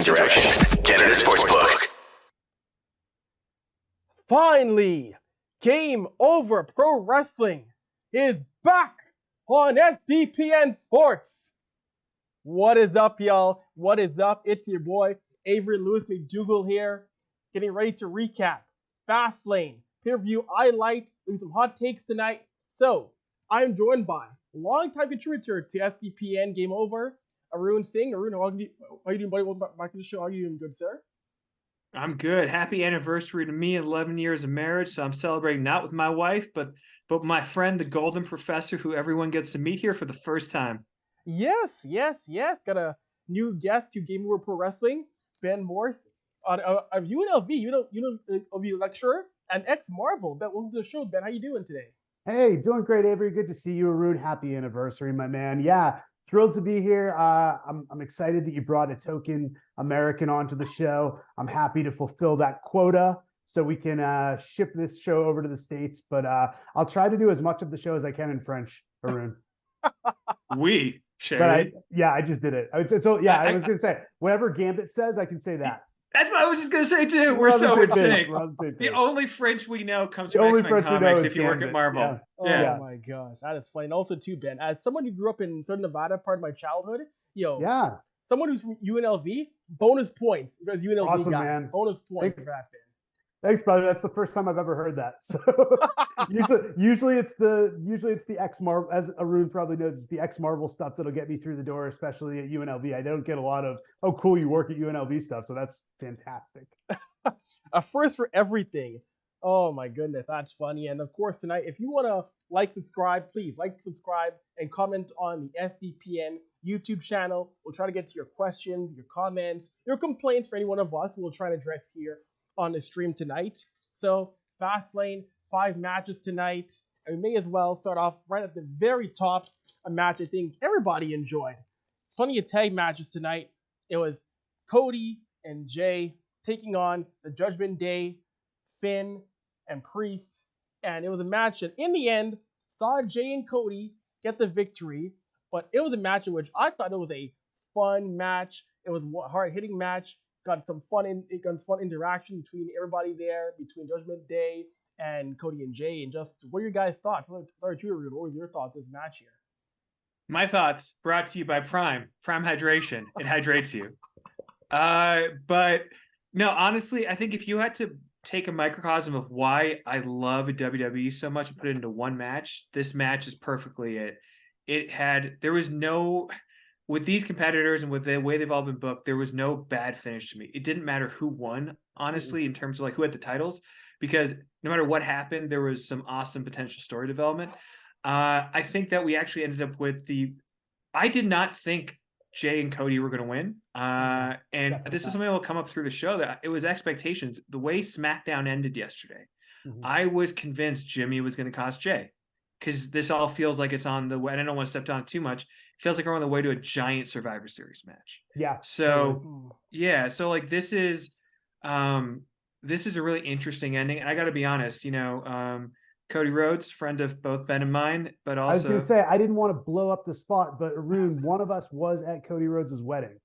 Direction, Canada Sportsbook. Finally, Game Over Pro Wrestling is back on SDPN Sports. What is up, y'all? What is up? It's your boy, Avry Lewis-McDougall here, getting ready to recap Fastlane, pay-per-view highlight, doing some hot takes tonight. So, I'm joined by longtime contributor to SDPN Game Over, Arune Singh. Arune, how are you doing, buddy? Welcome back to the show. How are you doing, good sir? I'm good. Happy anniversary to me, 11 years of marriage. So I'm celebrating not with my wife, but my friend, the Golden Professor, who everyone gets to meet here for the first time. Yes. Got a new guest to Game Over Pro Wrestling, Ben Morse, of UNLV, UNLV lecturer, and ex-Marvel. Ben, welcome to the show, Ben. How you doing today? Hey, doing great, Avery. Good to see you, Arune. Happy anniversary, my man. Yeah, thrilled to be here. I'm excited that you brought a token American onto the show. I'm happy to fulfill that quota so we can ship this show over to the States. But I'll try to do as much of the show as I can in French, Arune. I just did it. I was going to say, whatever Gambit says, I can say that. That's what I was just going to say, too. We're so in sync. The only French we know comes from X-Men comics if you work at Marvel. Yeah. Oh, my gosh. That is funny. And also, too, Ben, as someone who grew up in Southern Nevada, part of my childhood, someone who's from UNLV, bonus points. Because UNLV awesome, man. Bonus points for that, Ben. Thanks, brother. That's the first time I've ever heard that. So usually it's the ex-Marvel, as Arune probably knows, it's the ex-Marvel stuff that'll get me through the door, especially at UNLV. I don't get a lot of, oh, cool, you work at UNLV stuff. So that's fantastic. A first for everything. Oh my goodness, that's funny. And of course, tonight, if you want to subscribe, please subscribe, and comment on the SDPN YouTube channel. We'll try to get to your questions, your comments, your complaints for any one of us. We'll try to address here on the stream tonight. So, Fastlane, 5 matches tonight. And we may as well start off right at the very top, a match I think everybody enjoyed. Plenty of tag matches tonight. It was Cody and Jay taking on the Judgement Day, Finn and Priest. And it was a match that, in the end, saw Jay and Cody get the victory. But it was a match in which I thought it was a fun match. It was a hard-hitting match. Got some fun interaction between everybody there, between Judgment Day and Cody and Jay. And just, what are your guys' thoughts? What were your thoughts on this match here? My thoughts brought to you by Prime Hydration. It hydrates you. But no, honestly, I think if you had to take a microcosm of why I love WWE so much and put it into one match, this match is perfectly it. There was no, with these competitors and with the way they've all been booked, there was no bad finish to me. It didn't matter who won, honestly, in terms of who had the titles, because no matter what happened, there was some awesome potential story development. I think that we actually ended up with I did not think Jay and Cody were going to win. And this is something that will come up through the show, that it was expectations. The way SmackDown ended yesterday, I was convinced Jimmy was going to cost Jay, because this all feels like it's on the way, and I don't want to step down too much. Feels like we're on the way to a giant Survivor Series match. Yeah. So this is a really interesting ending. And I got to be honest, Cody Rhodes, friend of both Ben and mine, but also, I was going to say, I didn't want to blow up the spot, but Arune, one of us was at Cody Rhodes' wedding.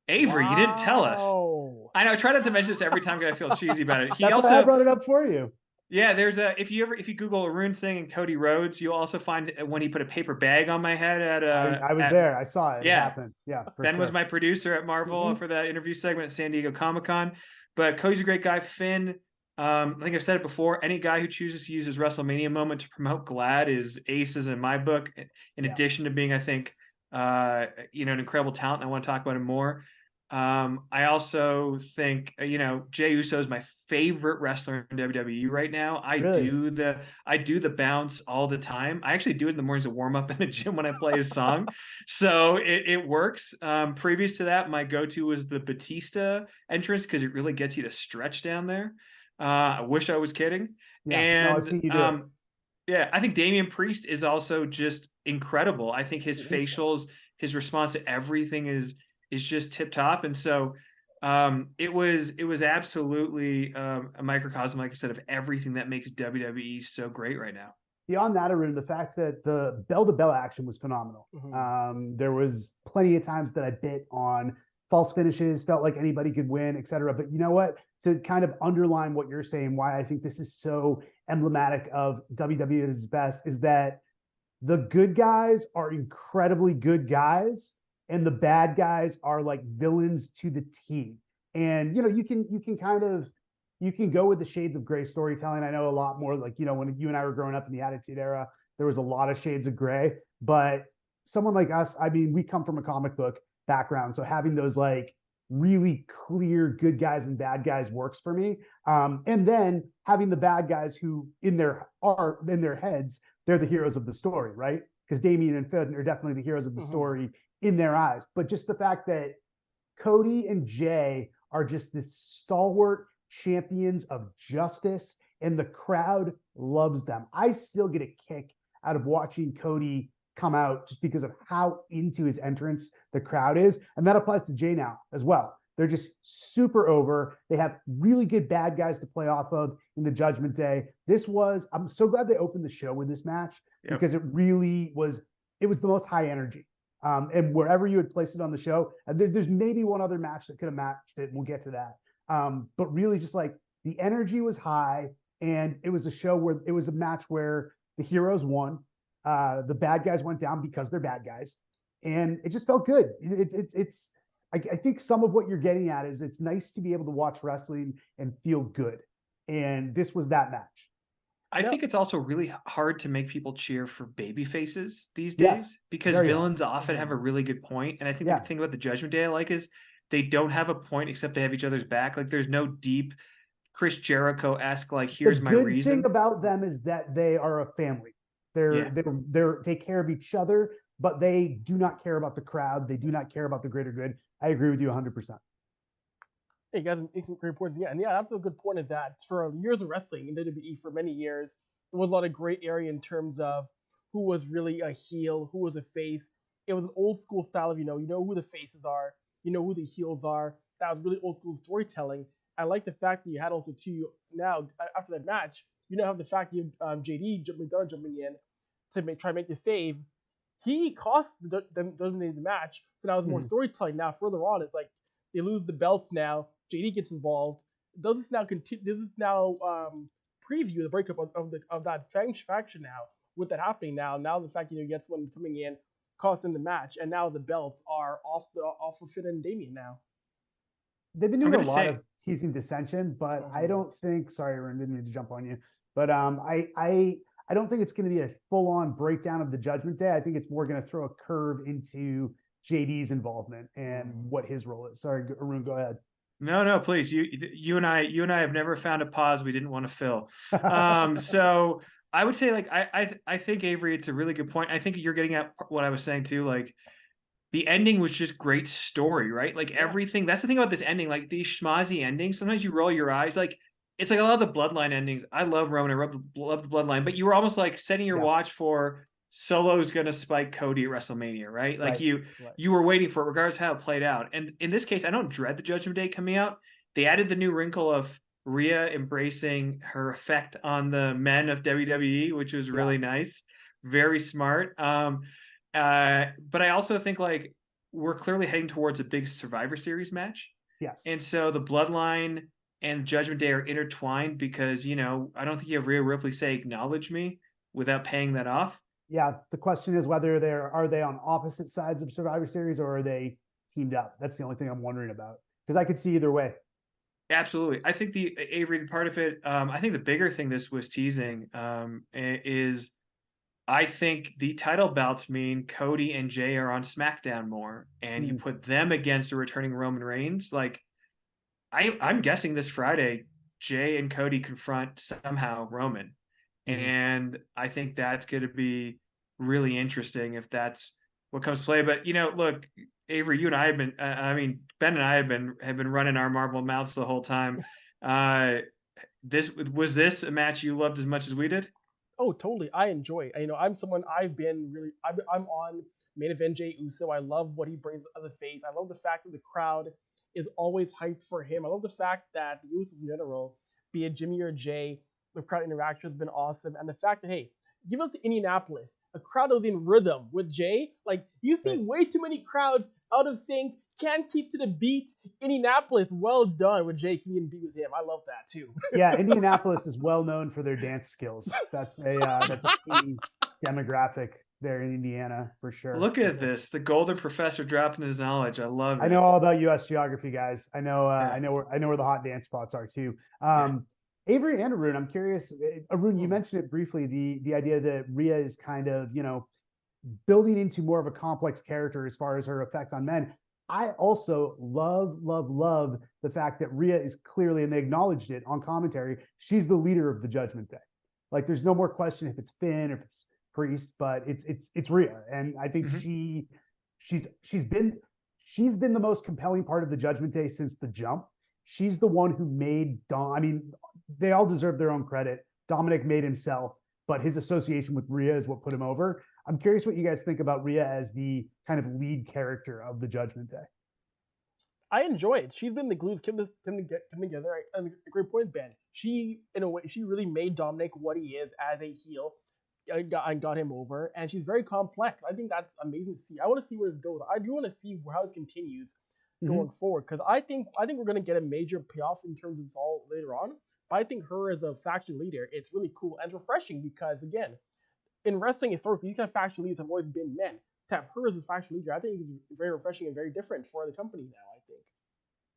Avery, you didn't tell us. I know. I try not to mention this every time because I feel cheesy about it. That's why I brought it up for you. Yeah, there's if you Google Arune Singh and Cody Rhodes, you'll also find when he put a paper bag on my head at I was there. I saw it. Yeah. It happened. Yeah. Ben was my producer at Marvel for that interview segment at San Diego Comic-Con. But Cody's a great guy. Finn, I think I've said it before, any guy who chooses to use his WrestleMania moment to promote Glad is aces in my book, in addition to being, I think, an incredible talent. I want to talk about him more. I also think, Jey Uso is my favorite wrestler in WWE right now. I do the bounce all the time. I actually do it in the mornings to warm up in the gym when I play his song. So it works. Previous to that, my go-to was the Batista entrance, because it really gets you to stretch down there. I wish I was kidding. I think Damian Priest is also just incredible. I think his facials, his response to everything is just tip top. And so it was absolutely a microcosm, like I said, of everything that makes WWE so great right now. Beyond that, Arune, the fact that the bell-to-bell action was phenomenal. There was plenty of times that I bit on false finishes, felt like anybody could win, etc. But you know what? To kind of underline what you're saying, why I think this is so emblematic of WWE at its best is that the good guys are incredibly good guys, and the bad guys are like villains to the T. And you can go with the shades of gray storytelling. I know a lot more, like, when you and I were growing up in the Attitude Era, there was a lot of shades of gray. But someone like us, I mean, we come from a comic book background, so having those like really clear good guys and bad guys works for me. And then having the bad guys who in their heads, they're the heroes of the story, right? Because Damian and Finn are definitely the heroes of the story in their eyes. But just the fact that Cody and Jay are just this stalwart champions of justice, and the crowd loves them. I still get a kick out of watching Cody come out just because of how into his entrance the crowd is. And that applies to Jay now as well. They're just super over. They have really good bad guys to play off of in the Judgment Day. I'm so glad they opened the show with this match because it really was, it was the most high energy. And wherever you would place it on the show, there's maybe one other match that could have matched it. We'll get to that. But really just like the energy was high, and it was a match where the heroes won. The bad guys went down because they're bad guys, and it just felt good. I think some of what you're getting at is it's nice to be able to watch wrestling and feel good. And this was that match. I think it's also really hard to make people cheer for baby faces these days because villains often have a really good point. And I think the thing about the Judgment Day I like is they don't have a point except they have each other's back. Like there's no deep Chris Jericho-esque, like, here's my reason. The good thing about them is that they are a family. They take care of each other, but they do not care about the crowd. They do not care about the greater good. I agree with you 100%. Hey, you guys make great points. Yeah, and that's a good point, is that for years of wrestling in WWE, for many years, there was a lot of gray area in terms of who was really a heel, who was a face. It was an old school style of, you know who the faces are, you know who the heels are. That was really old school storytelling. I like the fact that you had also two now after that match. You now have the fact that you have JD jumping in to try to make the save. He cost them the match, so now it's more storytelling. Now further on, it's like they lose the belts now. JD gets involved. Does this now continue? Does this now preview the breakup of that faction now? With that happening now the fact you get someone coming in, costing the match, and now the belts are off for Finn and Damian now. They've been doing a lot of teasing dissension, but I don't think. Sorry, Arune, didn't mean to jump on you, but I don't think it's going to be a full-on breakdown of the Judgment Day. I think it's more going to throw a curve into JD's involvement and what his role is. Sorry, Arune, go ahead. No, please. You and I have never found a pause we didn't want to fill. So I would say, like, I think, Avery, it's a really good point. I think you're getting at what I was saying too. Like, the ending was just great story, right? Like everything. That's the thing about this ending. Like these schmozzy endings, sometimes you roll your eyes. Like, it's like a lot of the Bloodline endings. I love Roman. I love the Bloodline. But you were almost like setting your watch for Solo's going to spike Cody at WrestleMania, right? Like you were waiting for it, regardless of how it played out. And in this case, I don't dread the Judgment Day coming out. They added the new wrinkle of Rhea embracing her effect on the men of WWE, which was really nice. Very smart. But I also think, like, we're clearly heading towards a big Survivor Series match. Yes. And so the Bloodline and Judgment Day are intertwined because, I don't think you have Rhea Ripley say, acknowledge me, without paying that off. Yeah. The question is whether are they on opposite sides of Survivor Series, or are they teamed up? That's the only thing I'm wondering about, because I could see either way. Absolutely. I think the part of it, I think the bigger thing this was teasing is I think the title belts mean Cody and Jay are on SmackDown more, and you put them against a returning Roman Reigns. Like, I'm guessing this Friday, Jay and Cody confront somehow Roman. And I think that's going to be really interesting if that's what comes to play. But, look, Avery, you and I have been, Ben and I have been running our Marvel mouths the whole time. Was this a match you loved as much as we did? Oh, totally. I enjoy it. I'm someone I'm on main event Jey Uso. I love what he brings as a face. I love the fact that the crowd is always hyped for him. I love the fact that the Usos in general, be it Jimmy or Jay, the crowd interaction has been awesome. And the fact that, hey, give it up to Indianapolis, a crowd that was in rhythm with Jay. Like, you see way too many crowds out of sync, can't keep to the beat. Indianapolis, well done with Jay Keane be with him. I love that too. Yeah, Indianapolis is well known for their dance skills. That's a key demographic there in Indiana for sure. Look at this, the Golden Professor dropping his knowledge. I love it. I know all about U.S. geography, guys. I know where the hot dance spots are too. Avry and Arune, I'm curious. Arune, you mentioned it briefly. The idea that Rhea is kind of building into more of a complex character as far as her effect on men. I also love the fact that Rhea is clearly, and they acknowledged it on commentary, she's the leader of the Judgment Day. Like, there's no more question if it's Finn, if it's Priest, but it's Rhea, and I think she's been the most compelling part of the Judgment Day since the jump. She's the one who made I mean, they all deserve their own credit. Dominic made himself, but his association with Rhea is what put him over. I'm curious what you guys think about Rhea as the kind of lead character of the Judgment Day. I enjoy it. She's been the glue to them together. And a great point, Ben. She, in a way, she really made Dominic what he is as a heel. And got him over, and she's very complex. I think that's amazing to see. I want to see where this goes. I do want to see how this continues going forward, because I think we're going to get a major payoff in terms of this all later on. But I think her as a faction leader, it's really cool and refreshing, because again, in wrestling historically, these kind of faction leaders have always been men. To have her as a faction leader, I think is very refreshing and very different for the company now, I think.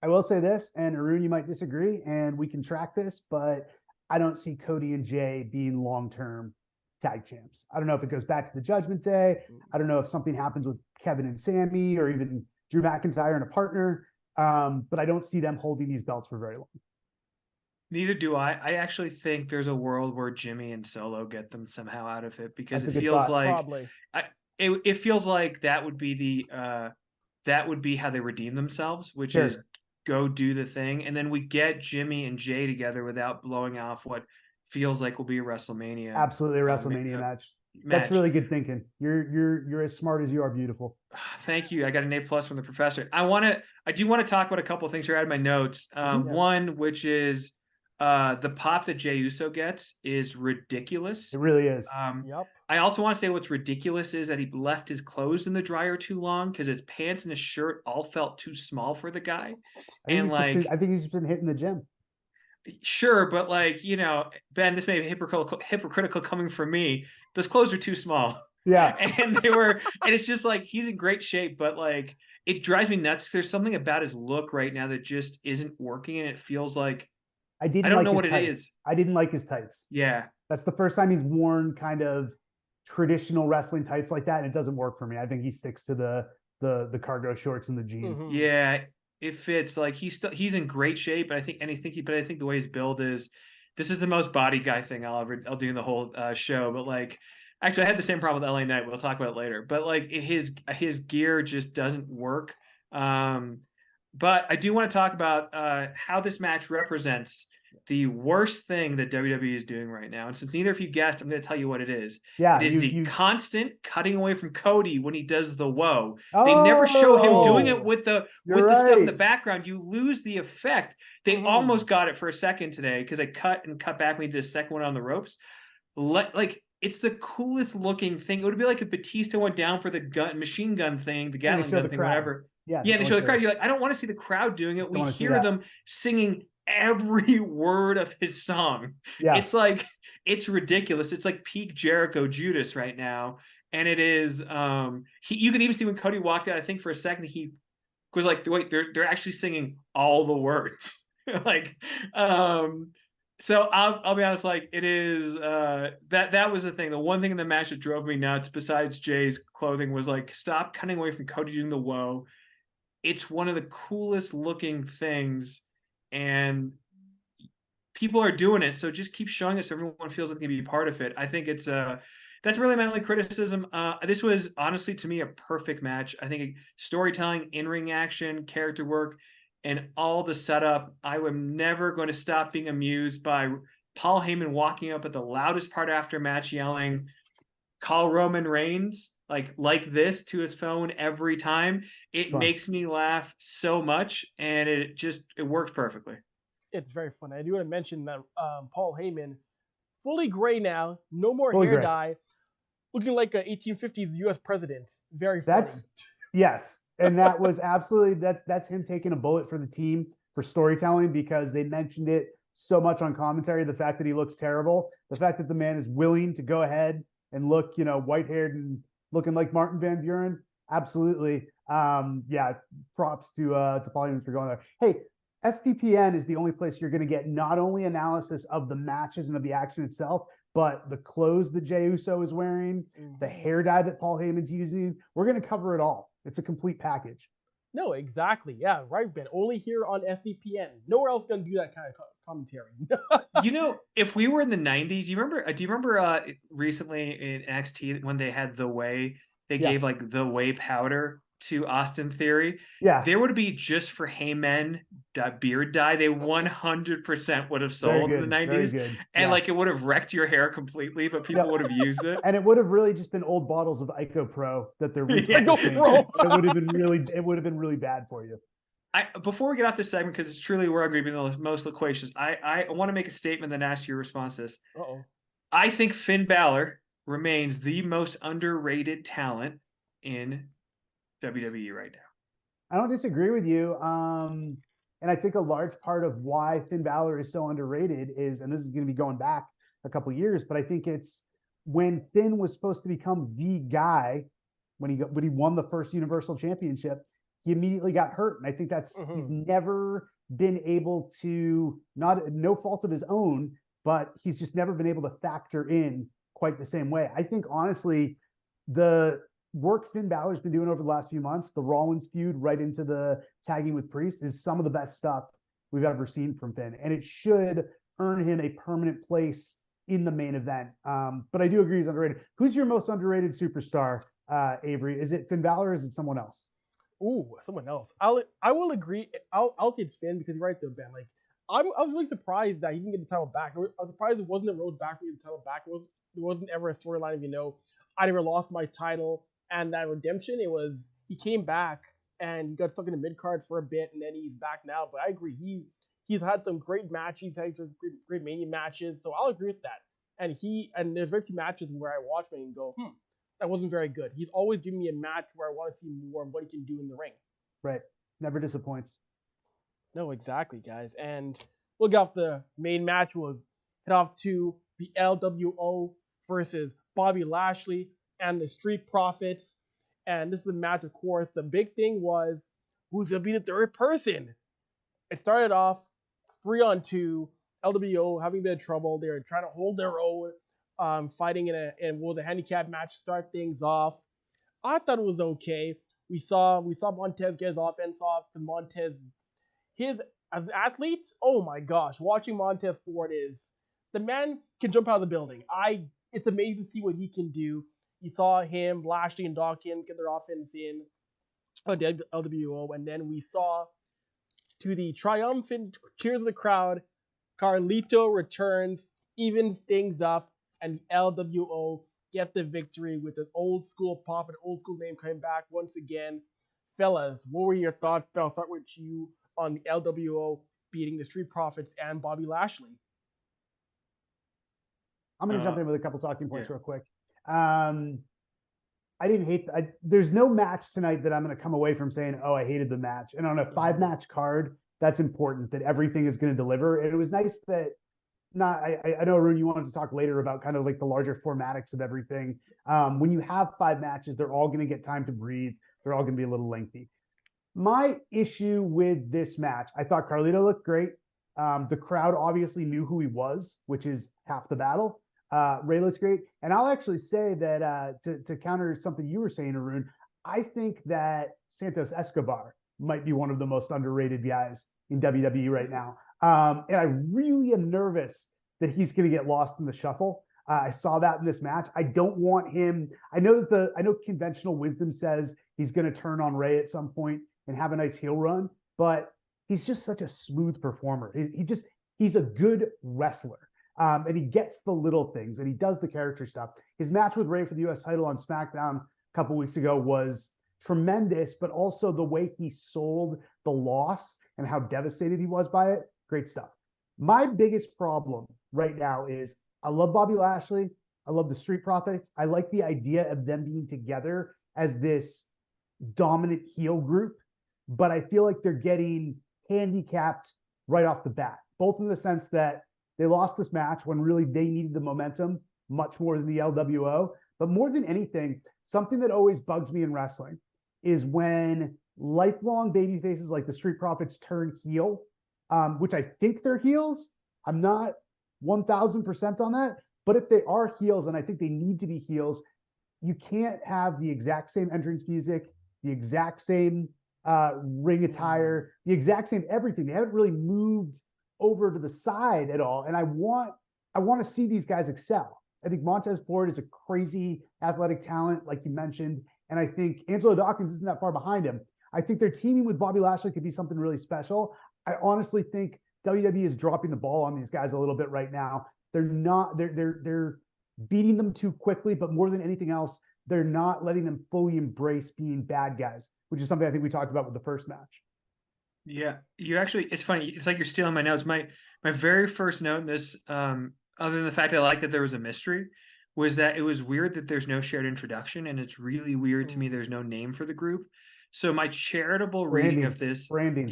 I will say this, and Arune, you might disagree, and we can track this, but I don't see Cody and Jay being long-term tag champs. I don't know if it goes back to the Judgment Day. I don't know if something happens with Kevin and Sammy, or even Drew McIntyre and a partner. But I don't see them holding these belts for very long. Neither do I. I actually think there's a world where Jimmy and Solo get them somehow out of it, because it feels like it feels like that would be how they redeem themselves, which is go do the thing, and then we get Jimmy and Jay together without blowing off what feels like will be a WrestleMania. Absolutely, a WrestleMania match. That's really good thinking. You're as smart as you are beautiful. Thank you. I got an A+ from the professor. I do want to talk about a couple of things here out of my notes. One, which is the pop that Jey Uso gets is ridiculous. It really is. I also want to say what's ridiculous is that he left his clothes in the dryer too long, because his pants and his shirt all felt too small for the guy. I think he's just been hitting the gym. Sure, but Ben, this may be hypocritical coming from me. Those clothes are too small. Yeah. And it's just like, he's in great shape, but like, it drives me nuts. There's something about his look right now that just isn't working, and it feels like I don't know what it is. I didn't like his tights. Yeah. That's the first time he's worn kind of traditional wrestling tights like that, and it doesn't work for me. I think he sticks to the cargo shorts and the jeans. Yeah. It fits. Like, he's in great shape, but I think the way his build is, this is the most body guy thing I'll do in the whole show. But like, actually, I had the same problem with LA Knight. We'll talk about it later. But like, his gear just doesn't work. But I do want to talk about how this match represents the worst thing that WWE is doing right now. And since neither of you guessed, I'm going to tell you what it is. Yeah, it is the constant cutting away from Cody when he does the whoa. They never show him doing it with the stuff in the background. You lose the effect. They almost got it for a second today, because I cut back when he did a second one on the ropes. Like, it's the coolest looking thing. It would be like if Batista went down for the machine gun thing, the Gatling gun thing, whatever. Yeah, they show the crowd. You're like, I don't want to see the crowd doing it. We hear them singing every word of his song. Yeah. It's like, it's ridiculous. It's like peak Jericho Judas right now. And it is, you can even see when Cody walked out, I think for a second, he was like, wait, they're actually singing all the words. Like, so I'll be honest, like, it is, that was the thing. The one thing in the match that drove me nuts, besides Jay's clothing, was like, stop cutting away from Cody doing the whoa. It's one of the coolest looking things, and people are doing it. So just keep showing it so everyone feels like they can be part of it. I think it's that's really my only criticism. This was honestly, to me, a perfect match. I think storytelling, in-ring action, character work, and all the setup. I am never going to stop being amused by Paul Heyman walking up at the loudest part after match, yelling, "Call Roman Reigns," like this to his phone every time. It makes me laugh so much, and it works perfectly. It's very fun. I do want to mention that Paul Heyman, fully gray now, no more hair gray. dye, looking like a 1850s U.S. president. Very funny. Yes. And that was absolutely, that's him taking a bullet for the team for storytelling, because they mentioned it so much on commentary. The fact that he looks terrible, the fact that the man is willing to go ahead and look, white-haired and looking like Martin Van Buren. Absolutely. Yeah, props to Paul Heyman for going there. Hey, SDPN is the only place you're going to get not only analysis of the matches and of the action itself, but the clothes that Jey Uso is wearing, the hair dye that Paul Heyman's using. We're going to cover it all. It's a complete package. No, exactly. Yeah, right, Ben. Only here on SDPN. Nowhere else going to do that kind of commentary. If we were in the 90s, do you remember recently in NXT when they had the whey, they gave like the whey powder to Austin Theory? Yeah. There would be just for Heyman beard dye. They 100% would have sold in the 90s. And like it would have wrecked your hair completely, but people would have used it. And it would have really just been old bottles of Ico Pro that they're Ico Pro. It would have been really bad for you. Before we get off this segment, because it's truly where I'm going to be the most loquacious, I want to make a statement and ask your response to this. I think Finn Balor remains the most underrated talent in WWE right now. I don't disagree with you. And I think a large part of why Finn Balor is so underrated is, and this is going to be going back a couple of years, but I think it's when Finn was supposed to become the guy, when he won the first Universal Championship, he immediately got hurt. And I think that's, he's never been able to, no fault of his own, but he's just never been able to factor in quite the same way. I think honestly, the work Finn Balor's been doing over the last few months, the Rollins feud right into the tagging with Priest, is some of the best stuff we've ever seen from Finn. And it should earn him a permanent place in the main event. But I do agree he's underrated. Who's your most underrated superstar, Avery? Is it Finn Balor or is it someone else? Ooh, someone else. I will agree. I'll say it's Finn, because you're right there, Ben. Like I was really surprised that he didn't get the title back. I was surprised it wasn't a Rhodes back when he got the title back. There wasn't ever a storyline of, I never lost my title. And that redemption, he came back and got stuck in the mid card for a bit, and then he's back now. But I agree, he's had some great matches, he's had some great Mania matches, so I'll agree with that. And there's very few matches where I watch him and go, that wasn't very good. He's always giving me a match where I want to see more of what he can do in the ring. Right, never disappoints. No, exactly, guys. And we'll get off the main match. We'll head off to the LWO versus Bobby Lashley and the Street Profits. And this is a match, of course. The big thing was who's going to be the third person. It started off 3-on-2, LWO having a bit of trouble. They were trying to hold their own, fighting in what was a handicap match to start things off. I thought it was okay. We saw Montez get his offense off, and Montez, as an athlete, oh my gosh, watching Montez Ford the man can jump out of the building. It's amazing to see what he can do. You saw him, Lashley, and Dawkins get their offense in the LWO, and then we saw, to the triumphant cheers of the crowd, Carlito returns, evens things up, and the LWO get the victory with an old school pop, an old school name coming back once again. Fellas, what were your thoughts? I'll start with you on the LWO beating the Street Profits and Bobby Lashley. I'm going to jump in with a couple talking points real quick. I didn't hate. There's no match tonight that I'm going to come away from saying, "Oh, I hated the match." And on a 5-match card, that's important that everything is going to deliver. And it was nice that I know, Arune, you wanted to talk later about kind of like the larger formatics of everything. When you have 5 matches, they're all going to get time to breathe. They're all going to be a little lengthy. My issue with this match, I thought Carlito looked great. The crowd obviously knew who he was, which is half the battle. Ray looks great. And I'll actually say that to counter something you were saying, Arune, I think that Santos Escobar might be one of the most underrated guys in WWE right now. And I really am nervous that he's going to get lost in the shuffle. I saw that in this match. I don't want him. I know conventional wisdom says he's going to turn on Ray at some point and have a nice heel run, but he's just such a smooth performer. He's a good wrestler. And he gets the little things and he does the character stuff. His match with Ray for the US title on SmackDown a couple weeks ago was tremendous, but also the way he sold the loss and how devastated he was by it. Great stuff. My biggest problem right now is I love Bobby Lashley. I love the Street Profits. I like the idea of them being together as this dominant heel group, but I feel like they're getting handicapped right off the bat, both in the sense that they lost this match when really they needed the momentum much more than the LWO. But more than anything, something that always bugs me in wrestling is when lifelong baby faces like the Street Profits turn heel, which I think they're heels. I'm not 1000% on that, but if they are heels, and I think they need to be heels, you can't have the exact same entrance music, the exact same ring attire, the exact same everything. They haven't really moved over to the side at all. And I want to see these guys excel. I think Montez Ford is a crazy athletic talent, like you mentioned. And I think Angelo Dawkins isn't that far behind him. I think their teaming with Bobby Lashley could be something really special. I honestly think WWE is dropping the ball on these guys a little bit right now. They're beating them too quickly, but more than anything else, they're not letting them fully embrace being bad guys, which is something I think we talked about with the first match. Yeah, it's funny. It's like you're stealing my notes. My very first note in this, other than the fact that I like that there was a mystery, was that it was weird that there's no shared introduction, and it's really weird to me there's no name for the group. So my charitable reading of this, branding.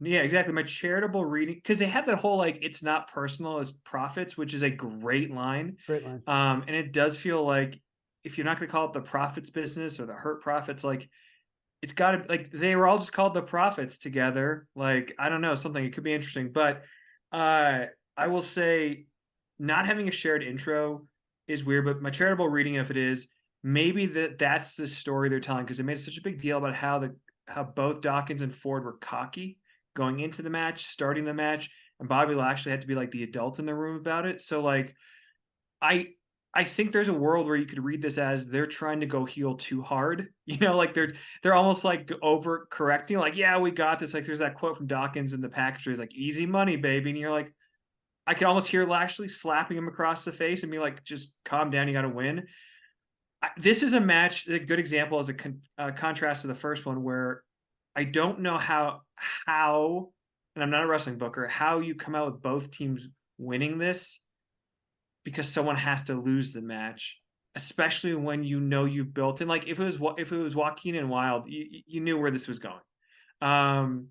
Yeah, exactly. My charitable reading, because they had that whole like it's not personal as profits, which is a great line. Great line. And it does feel like if you're not going to call it the profits business or the hurt profits, like it's got to like they were all just called the profits together. Like I don't know, something, it could be interesting. But I will say not having a shared intro is weird, but my charitable reading of it is maybe that's the story they're telling, because they made such a big deal about how both Dawkins and Ford were cocky going into the match, starting the match, and Bobby Lashley had to be like the adult in the room about it. So like I think there's a world where you could read this as they're trying to go heel too hard. You know, like they're almost like over correcting, like, yeah, we got this. Like there's that quote from Dawkins in the package where he's like, easy money, baby. And you're like, I could almost hear Lashley slapping him across the face and be like, just calm down, you got to win. This is a match, a good example as a contrast to the first one, where I don't know how, and I'm not a wrestling booker, how you come out with both teams winning this, because someone has to lose the match, especially when you know you've built in. Like if it was Joaquin and Wild, you knew where this was going.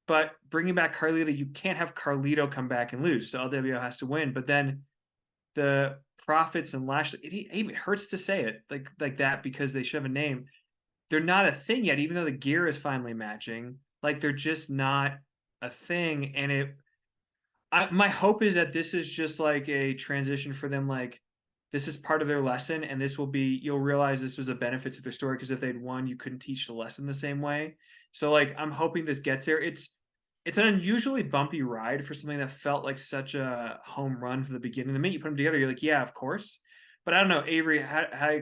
But bringing back Carlito, you can't have Carlito come back and lose, so LWO has to win. But then the Profits and Lashley, it hurts to say it like that because they should have a name. They're not a thing yet, even though the gear is finally matching. Like they're just not a thing. And my hope is that this is just like a transition for them. Like this is part of their lesson, and this will be, you'll realize this was a benefit to their story, because if they'd won, you couldn't teach the lesson the same way. So like, I'm hoping this gets there. It's an unusually bumpy ride for something that felt like such a home run from the beginning. The minute you put them together, you're like, yeah, of course. But I don't know, Avery, how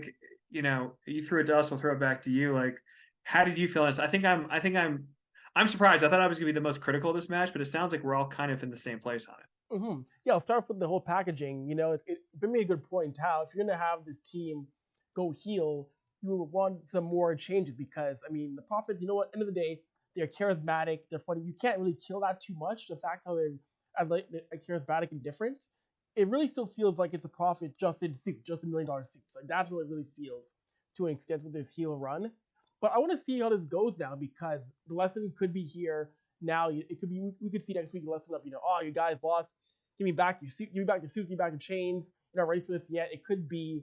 you know, you threw it to us, we'll throw it back to you. Like, how did you feel this? I'm surprised. I thought I was gonna be the most critical of this match, but it sounds like we're all kind of in the same place on it. Mm-hmm. Yeah, I'll start with the whole packaging. You know, it made a good point how if you're gonna have this team go heel, you would want some more changes, because I mean the Profits, you know what, end of the day, they're charismatic, they're funny. You can't really kill that too much. The fact how they're as like a charismatic and different, it really still feels like it's a Profit just in suit, just $1 million suits. Like that's what it really feels to an extent with this heel run. But I want to see how this goes now, because the lesson could be here now. It could be, we could see next week a lesson of, you know, oh, you guys lost, give me back your suit, give me back your suit, give me back your chains. You're not ready for this yet. It could be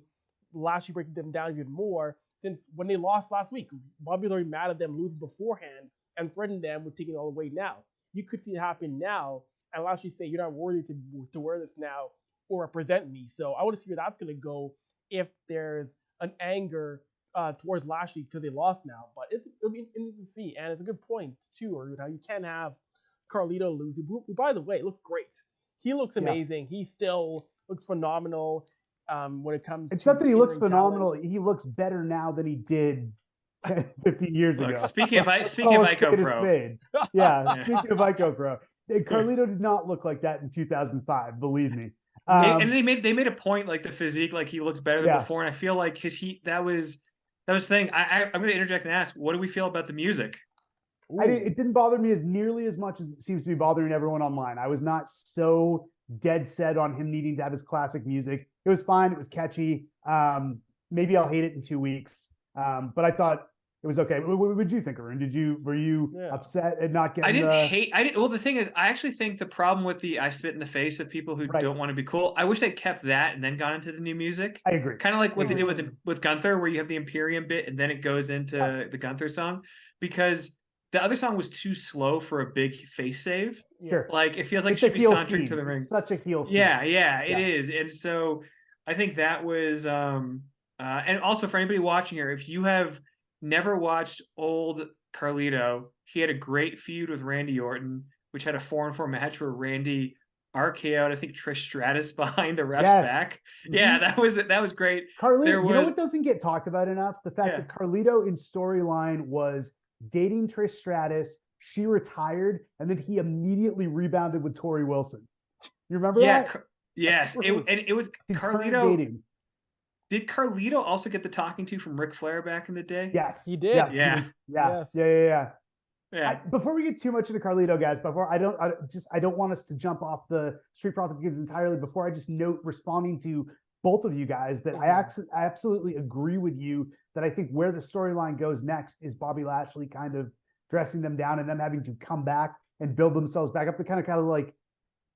Lashley breaking them down even more, since when they lost last week, Bobby was already mad at them losing beforehand and threatened them with taking it all away now. You could see it happen now, and Lashley say, you're not worthy to wear this now or represent me. So I want to see where that's going to go, if there's an anger towards Lashley because they lost now. But it'll be interesting to see. And it's a good point, too, or how you can have Carlito lose, who, by the way, looks great. He looks amazing. Yeah. He still looks phenomenal when it comes it's to... It's not that he looks phenomenal. Talent. He looks better now than he did 10, 15 years ago. Speaking of Ico Pro. Yeah, speaking of Ico Pro. Carlito did not look like that in 2005, believe me. And they made a point, like the physique, like he looks better than before. And I feel like that was the thing. I'm going to interject and ask, what do we feel about the music? It didn't bother me as nearly as much as it seems to be bothering everyone online. I was not so dead set on him needing to have his classic music. It was fine. It was catchy. Maybe I'll hate it in 2 weeks. But I thought it was okay. What did you think, Arune? Were you upset at not getting? Well, the thing is, I actually think the problem with the "I spit in the face" of people who don't want to be cool. I wish they kept that and then got into the new music. I agree. Kind of like what they did with Gunther, where you have the Imperium bit and then it goes into the Gunther song, because the other song was too slow for a big face save. Sure. Like, it feels like it should be sauntering to the ring. It's such a heel theme. Yeah, it is. And so I think that was and also for anybody watching here, if you have never watched old Carlito, he had a great feud with Randy Orton, which had a 4-on-4 match where Randy RKO'd, I think, Trish Stratus behind the ref's back. Mm-hmm. Yeah, that was great. Carlito, you know what doesn't get talked about enough? The fact that Carlito in storyline was dating Trish Stratus, she retired, and then he immediately rebounded with Tori Wilson. You remember that? Yes. It was Carlito. Dating. Did Carlito also get the talking to from Ric Flair back in the day? Yes, he did. Yeah. Before we get too much into Carlito, guys, I don't want us to jump off the Street Profits entirely. Before I just note, responding to both of you guys, that I absolutely agree with you that I think where the storyline goes next is Bobby Lashley kind of dressing them down and them having to come back and build themselves back up. To kind of like,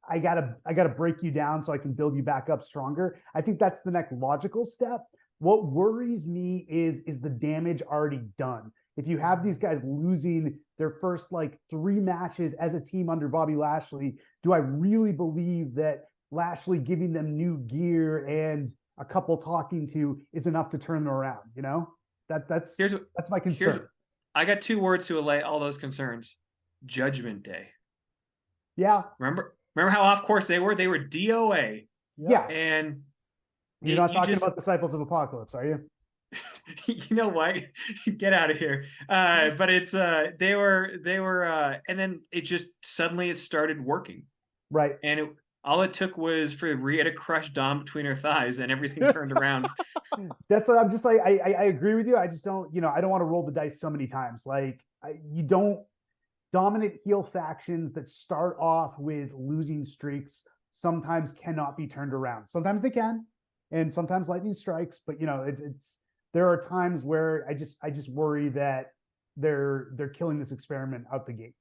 I gotta break you down so I can build you back up stronger. I think that's the next logical step. What worries me is the damage already done. If you have these guys losing their first like 3 matches as a team under Bobby Lashley, do I really believe that Lashley giving them new gear and a couple talking to is enough to turn them around? You know, that's my concern. I got 2 words to allay all those concerns. Judgment Day. Yeah. Remember how off course they were? They were DOA. Yeah. And you're not talking about Disciples of Apocalypse, are you? You know what? Get out of here. But it's they were and then it just suddenly it started working. Right. And all it took was for Rhea to crush Dom between her thighs and everything turned around. That's what I'm just like, I agree with you. I just don't, I don't want to roll the dice so many times. Like you don't dominant heel factions that start off with losing streaks sometimes cannot be turned around. Sometimes they can, and sometimes lightning strikes, but there are times where I just worry that they're killing this experiment out the gate.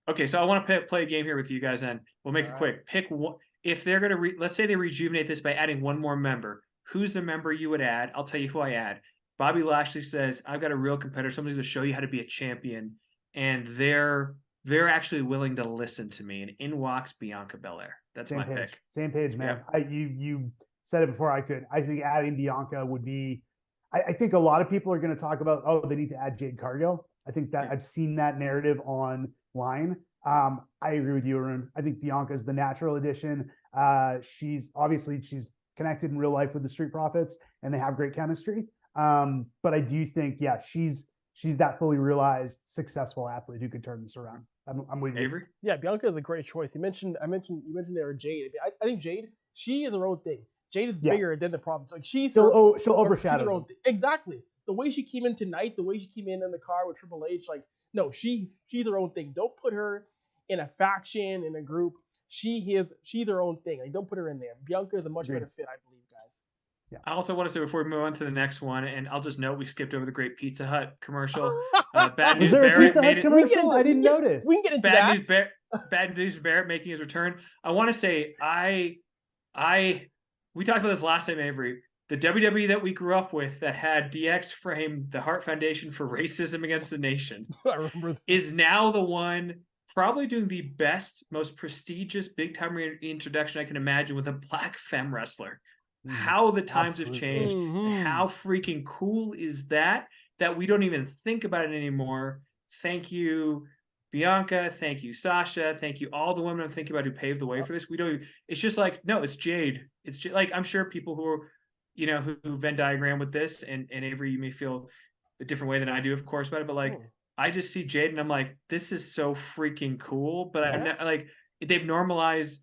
Okay, so I want to play a game here with you guys, and we'll make it quick. Pick one. If they're going to, let's say they rejuvenate this by adding one more member. Who's the member you would add? I'll tell you who I add. Bobby Lashley says, I've got a real competitor, somebody's going to show you how to be a champion, and they're actually willing to listen to me. And in walks Bianca Belair. That's my pick. Same page, man. Yeah. You said it before I could. I think adding Bianca would be, I think a lot of people are going to talk about, they need to add Jade Cargill. I think that I've seen that narrative online. I agree with you, Arune. I think Bianca is the natural addition. She's connected in real life with the Street Profits, and they have great chemistry. But I do think, she's that fully realized, successful athlete who could turn this around. I'm with you. Avery? Yeah, Bianca is a great choice. You mentioned there Jade. I think Jade, she is her own thing. Jade is bigger than the Profits. Like she'll overshadow her own thing. Exactly. The way she came in tonight, the way she came in the car with Triple H, like no, she's her own thing. Don't put her in a faction, in a group. She's her own thing. Like don't put her in there. Bianca is a much better fit, I believe, guys. Yeah. I also want to say before we move on to the next one, and I'll just note we skipped over the great Pizza Hut commercial. Bad News Barrett Pizza Hut commercial? I didn't notice. We can get into that. Bad News Barrett making his return. I want to say we talked about this last time, Avery. The WWE that we grew up with that had DX frame the Hart Foundation for Racism Against the Nation is now the one probably doing the best, most prestigious big-time reintroduction I can imagine with a black femme wrestler. How the times have changed. How freaking cool is that we don't even think about it anymore. Thank you, Bianca. Thank you, Sasha. Thank you, all the women I'm thinking about who paved the way for this. We don't. It's just like, no, it's Jade. It's like, I'm sure people who are, who Venn diagram with this, and Avery, you may feel a different way than I do, of course, about it, but like, I just see Jade and I'm like, this is so freaking cool. But I'm not, like, they've normalized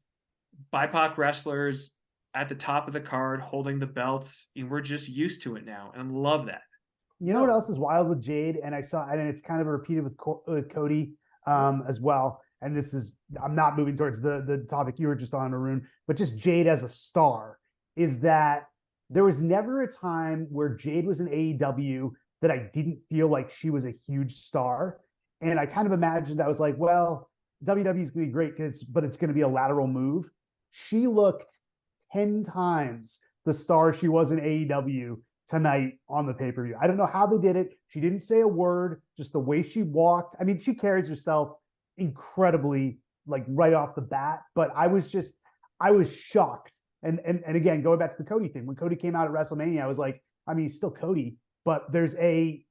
BIPOC wrestlers at the top of the card holding the belts, and we're just used to it now, and I love that. You know what else is wild with Jade, and it's kind of repeated with Cody as well. And this is, I'm not moving towards the topic you were just on, Arune, but just Jade as a star is that there was never a time where Jade was in AEW that I didn't feel like she was a huge star. And I kind of imagined I was like, well, WWE is going to be great, but it's going to be a lateral move. She looked 10 times the star she was in AEW tonight on the pay-per-view. I don't know how they did it. She didn't say a word, just the way she walked. I mean, she carries herself incredibly, like right off the bat, but I was shocked. And again, going back to the Cody thing, when Cody came out at WrestleMania, I was like, I mean, he's still Cody, but there's an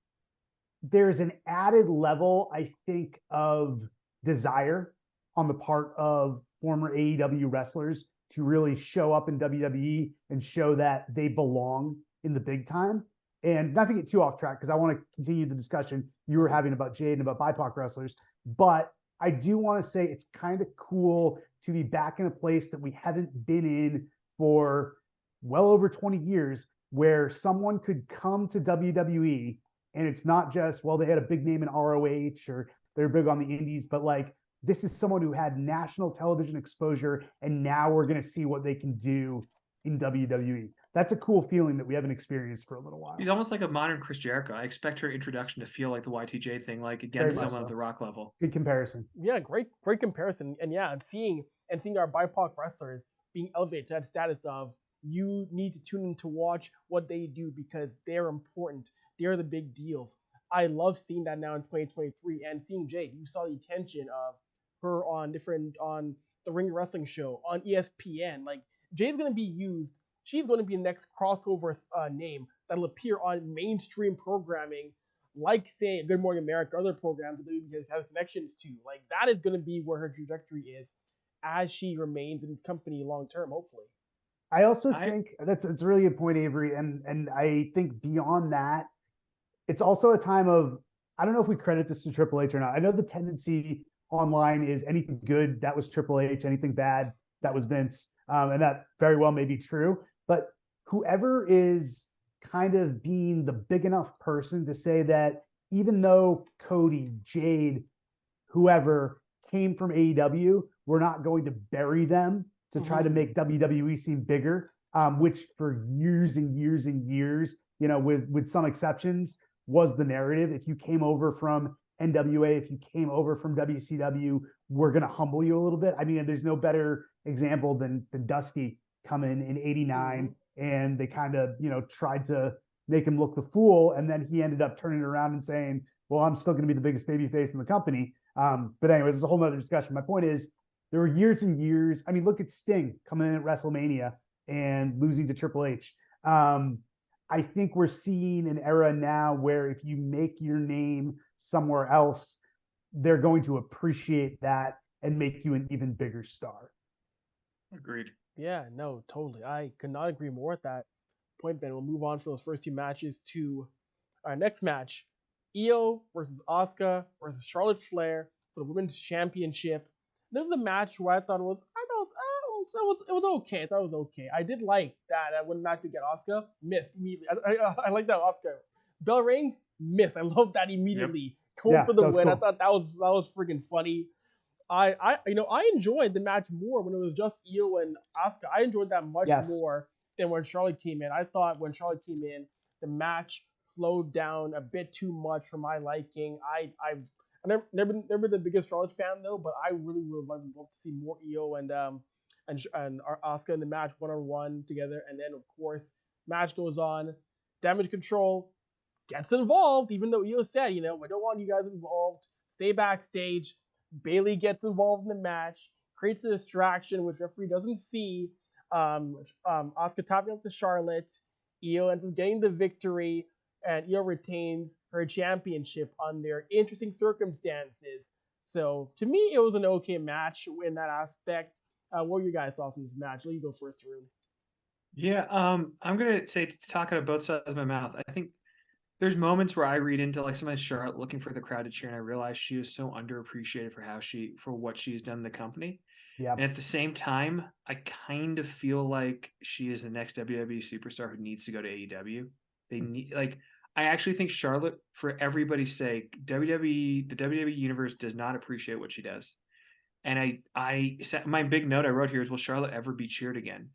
added level, I think, of desire on the part of former AEW wrestlers to really show up in WWE and show that they belong in the big time. And not to get too off track, because I want to continue the discussion you were having about Jade and about BIPOC wrestlers, but I do want to say it's kind of cool to be back in a place that we haven't been in for well over 20 years, where someone could come to WWE and it's not just, well, they had a big name in ROH or they're big on the indies, but like, this is someone who had national television exposure, and now we're going to see what they can do in WWE. That's a cool feeling that we haven't experienced for a little while. He's almost like a modern Chris Jericho. I expect her introduction to feel like the Y2J thing, like against someone at the Rock level. Good comparison. Yeah, great comparison. And yeah, seeing our BIPOC wrestlers being elevated to that status of, you need to tune in to watch what they do because they're important. They're the big deals. I love seeing that now in 2023 and seeing Jade. You saw the attention of her on the Ring Wrestling Show, on ESPN. Like, Jade's going to be used. She's going to be the next crossover name that'll appear on mainstream programming, like, say, Good Morning America, other programs that WWE has connections to. Like, that is going to be where her trajectory is as she remains in this company long term, hopefully. I also think that's a really good point, Avery. And I think beyond that, it's also a time of, I don't know if we credit this to Triple H or not. I know the tendency online is anything good, that was Triple H, anything bad, that was Vince. And that very well may be true. But whoever is kind of being the big enough person to say that even though Cody, Jade, whoever came from AEW, we're not going to bury them to try to make WWE seem bigger, which for years and years and years, you know, with some exceptions, was the narrative. If you came over from NWA, if you came over from WCW, we're going to humble you a little bit. I mean, there's no better example than Dusty coming in '89, and they kind of, you know, tried to make him look the fool, and then he ended up turning it around and saying, well, I'm still going to be the biggest babyface in the company. But anyways, it's a whole nother discussion. My point is, there were years and years. I mean, look at Sting coming in at WrestleMania and losing to Triple H. I think we're seeing an era now where if you make your name somewhere else, they're going to appreciate that and make you an even bigger star. Agreed. Yeah, no, totally. I could not agree more with that point, Ben. We'll move on from those first two matches to our next match. Iyo versus Asuka versus Charlotte Flair for the Women's Championship. This was a match where it was okay. I thought it was okay. I did like that when match we get Asuka, missed immediately. I like that Asuka. Bell Rings, missed. I love that immediately. Going for the win. Cool. I thought that was freaking funny. I enjoyed the match more when it was just Iyo and Asuka. I enjoyed that much more than when Charlotte came in. I thought when Charlotte came in, the match slowed down a bit too much for my liking. I've never been the biggest Charlotte fan though, but I really would love to see more Iyo and Asuka in the match one-on-one together. And then of course, match goes on. Damage Control gets involved, even though Iyo said, we don't want you guys involved. Stay backstage. Bayley gets involved in the match, creates a distraction which referee doesn't see. Asuka topping up to Charlotte. Iyo ends up getting the victory, and Iyo retains her championship under interesting circumstances. So to me, it was an okay match in that aspect. What were your guys' thoughts on this match? Let you go first, Arune. Yeah, I'm gonna say, talking out of both sides of my mouth, I think there's moments where I read into like sometimes Charlotte looking for the crowd to cheer, and I realize she is so underappreciated for what she's done in the company. Yeah. And at the same time, I kind of feel like she is the next WWE superstar who needs to go to AEW. They need, like, I actually think Charlotte, for everybody's sake, the WWE universe does not appreciate what she does. And I my big note I wrote here is, will Charlotte ever be cheered again?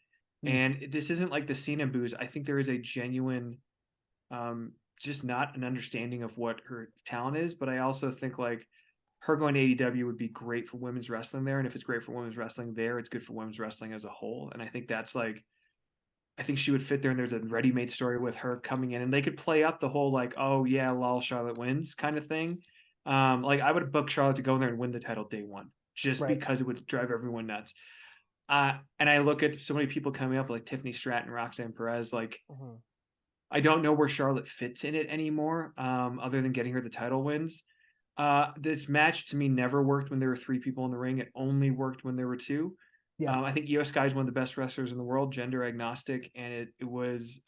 And this isn't like the Cena boos. I think there is a genuine just not an understanding of what her talent is. But I also think like her going to AEW would be great for women's wrestling there. And if it's great for women's wrestling there, it's good for women's wrestling as a whole. And I think that's like, I think she would fit there. And there's a ready-made story with her coming in, and they could play up the whole like, oh yeah, lol, Charlotte wins kind of thing. Like I would book Charlotte to go in there and win the title day one, just because it would drive everyone nuts. And I look at so many people coming up like Tiffany Stratton, Roxanne Perez, like I don't know where Charlotte fits in it anymore, other than getting her the title wins. This match to me never worked when there were 3 people in the ring. It only worked when there were 2. Yeah. I think Iyo Sky is one of the best wrestlers in the world, gender agnostic, and it was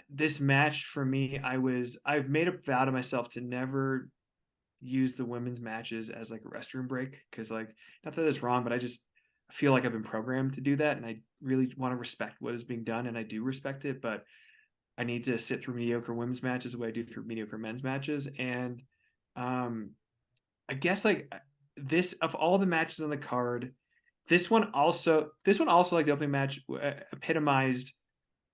this match for me. I've made a vow to myself to never use the women's matches as like a restroom break, because like, not that it's wrong, but I just feel like I've been programmed to do that, and I really want to respect what is being done, and I do respect it, but I need to sit through mediocre women's matches the way I do through mediocre men's matches. And I guess like this, of all the matches on the card, this one also like the opening match epitomized